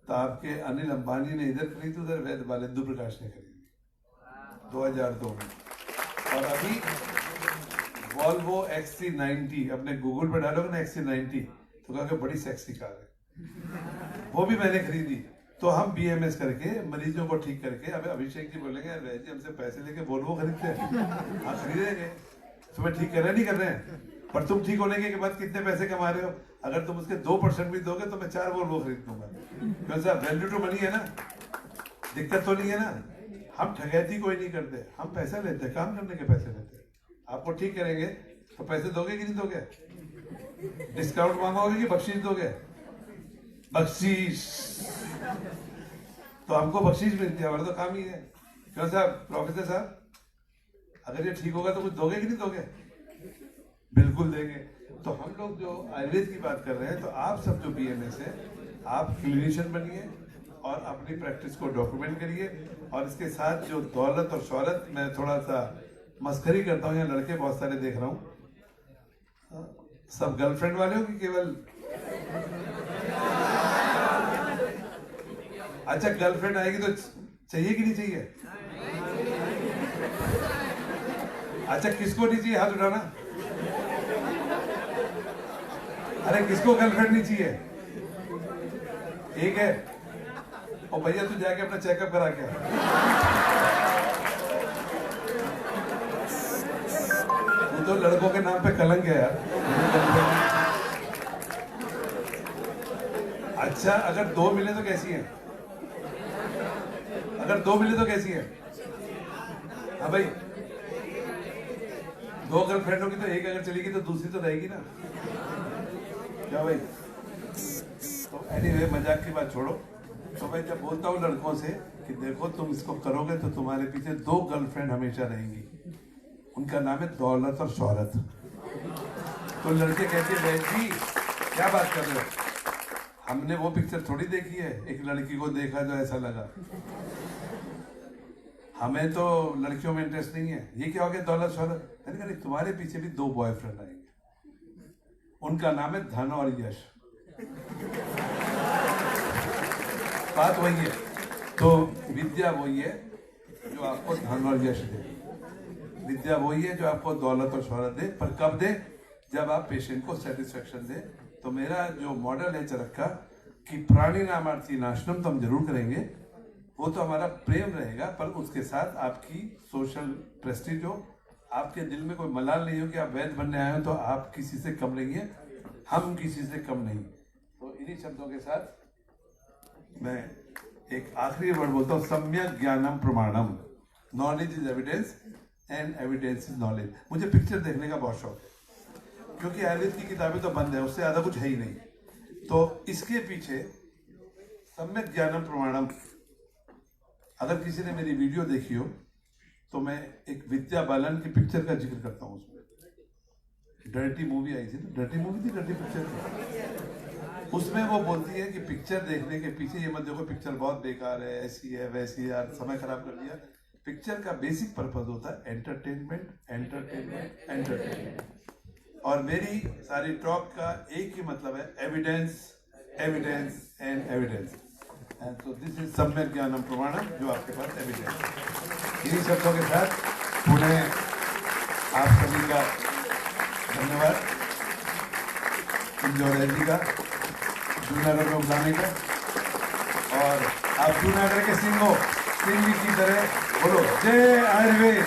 तो आपके अनिल अंबानी ने इधर खरीदी, उधर वैद बालेंदु प्रकाश ने खरीदी 2002 में। और अभी वॉल्वो XC90, अपने गूगल पर डालोगे ना XC90 तो कहोगे बड़ी सेक्सी कार है, वो भी मैंने खरीदी। तो हम BMS करके मरीजों को ठीक करके, अब अभिषेक जी बोलेंगे अरे जी हमसे पैसे लेके वॉल्वो खरीदते हैं। हाँ खरीदेंगे, तुम्हें ठीक कर रहे नहीं कर रहे हैं, पर तुम ठीक होने के बाद कितने पैसे कमा रहे हो? अगर तुम उसके 2% भी दोगे तो मैं 4 वॉल्वो खरीद दूंगा। क्योंकि वैल्यू टू मनी है ना, दिक्कत तो नहीं है ना। हम ठगैती कोई नहीं करते, हम पैसा लेते हैं, काम करने के पैसे लेते हैं। आपको ठीक करेंगे तो पैसे दोगे कि नहीं दोगे? डिस्काउंट मांगोगे कि बख्शीश दोगे? बख्शीश। तो हमको बख्शीश मिलती है, हमारा तो काम ही है। क्यों साहब, प्रोफेसर साहब, अगर ये ठीक होगा तो कुछ दोगे कि नहीं दोगे? बिल्कुल देंगे। तो हम लोग जो आयुर्वेद की बात कर रहे हैं, तो आप सब जो BMS है, आप क्लिनिशियन बनिए और अपनी प्रैक्टिस को डॉक्यूमेंट करिए। और इसके साथ जो दौलत और शौहरत, मैं थोड़ा सा मस्करी करता हूँ, यहाँ लड़के बहुत सारे देख रहा हूँ, सब गर्लफ्रेंड वाले हो कि केवल? अच्छा, गर्लफ्रेंड आएगी तो चाहिए कि नहीं चाहिए? अच्छा, किसको नहीं चाहिए? हाथ उठाना। अरे किसको गर्लफ्रेंड नहीं चाहिए? एक है। और भैया तू जाके अपना चेकअप करा के। वो तो लड़कों के नाम पे कलंक है यार। अच्छा, अगर 2 मिले तो कैसी है? अगर 2 मिले तो कैसी है? हाँ भाई, 2 गर्लफ्रेंड होगी तो एक अगर चलेगी तो दूसरी तो रहेगी ना, क्या भाई? तो एनीवे, मजाक की बात छोड़ो। तो मैं जब बोलता हूँ लड़कों से कि देखो तुम इसको करोगे तो तुम्हारे पीछे 2 गर्लफ्रेंड हमेशा रहेंगी, उनका नाम है दौलत और शौहरत। तो लड़के कहते हैं जी क्या बात कर रहे हो? हमने वो पिक्चर थोड़ी देखी है, एक लड़की को देखा जो ऐसा लगा। हमें तो लड़कियों में इंटरेस्ट नहीं है। ये क्या हो गया दौलत शौहरत? मैंने कहा तुम्हारे पीछे भी 2 बॉयफ्रेंड आएंगे, उनका नाम है धन और यश। बात वही है। तो विद्या वही है जो आपको धन और यश दे, विद्या वही है जो आपको दौलत और शौहरत दे, पर कब दे? जब आप पेशेंट को सेटिस्फेक्शन दे। तो मेरा जो मॉडल है चरक्का कि प्राणी नामार्थी नाशनम तो हम जरूर करेंगे, वो तो हमारा प्रेम रहेगा, पर उसके साथ आपकी सोशल प्रेस्टीज हो, आपके दिल में कोई मलाल नहीं हो कि आप वैद्य बनने आए हो तो आप किसी से कम नहीं है, हम किसी से कम नहीं। तो इन्हीं शब्दों के साथ मैं एक आखिरी वर्ड बोलता हूँ, सम्यक ज्ञानम प्रमाणम। Knowledge is evidence and evidence is knowledge. मुझे पिक्चर देखने का बहुत शौक है, क्योंकि आयुर्वेद की किताबें तो बंद है, उससे ज्यादा कुछ है ही नहीं। तो इसके पीछे सम्यक ज्ञानम प्रमाणम, अगर किसी ने मेरी वीडियो देखी हो तो मैं एक विद्या बालन की पिक्चर का जिक्र करता हूँ। उसमें डर्टी मूवी आई थी ना, डर्टी मूवी थी, डर्टी पिक्चर थी। उसमें वो बोलती है कि पिक्चर देखने के पीछे ये मत देखो पिक्चर बहुत बेकार है, ऐसी है वैसी है, यार समय खराब कर दिया। पिक्चर का बेसिक पर्पज होता है एंटरटेनमेंट, एंटरटेनमेंट, एंटरटेनमेंट। और मेरी सारी टॉक का एक ही मतलब है, एविडेंस, एविडेंस एंड एविडेंस। तो दिस इज सम्यक ज्ञानम प्रमाणम, जो आपके पास एविडेंस है। इन्हीं शब्दों के साथ पुनः आप सभी का धन्यवाद, इंजॉय जी का जूनागढ़ में बुलाने का। और आप जूनागढ़ के सिंह हो, सिंह की तरह बोलो जय आयुर्वेद।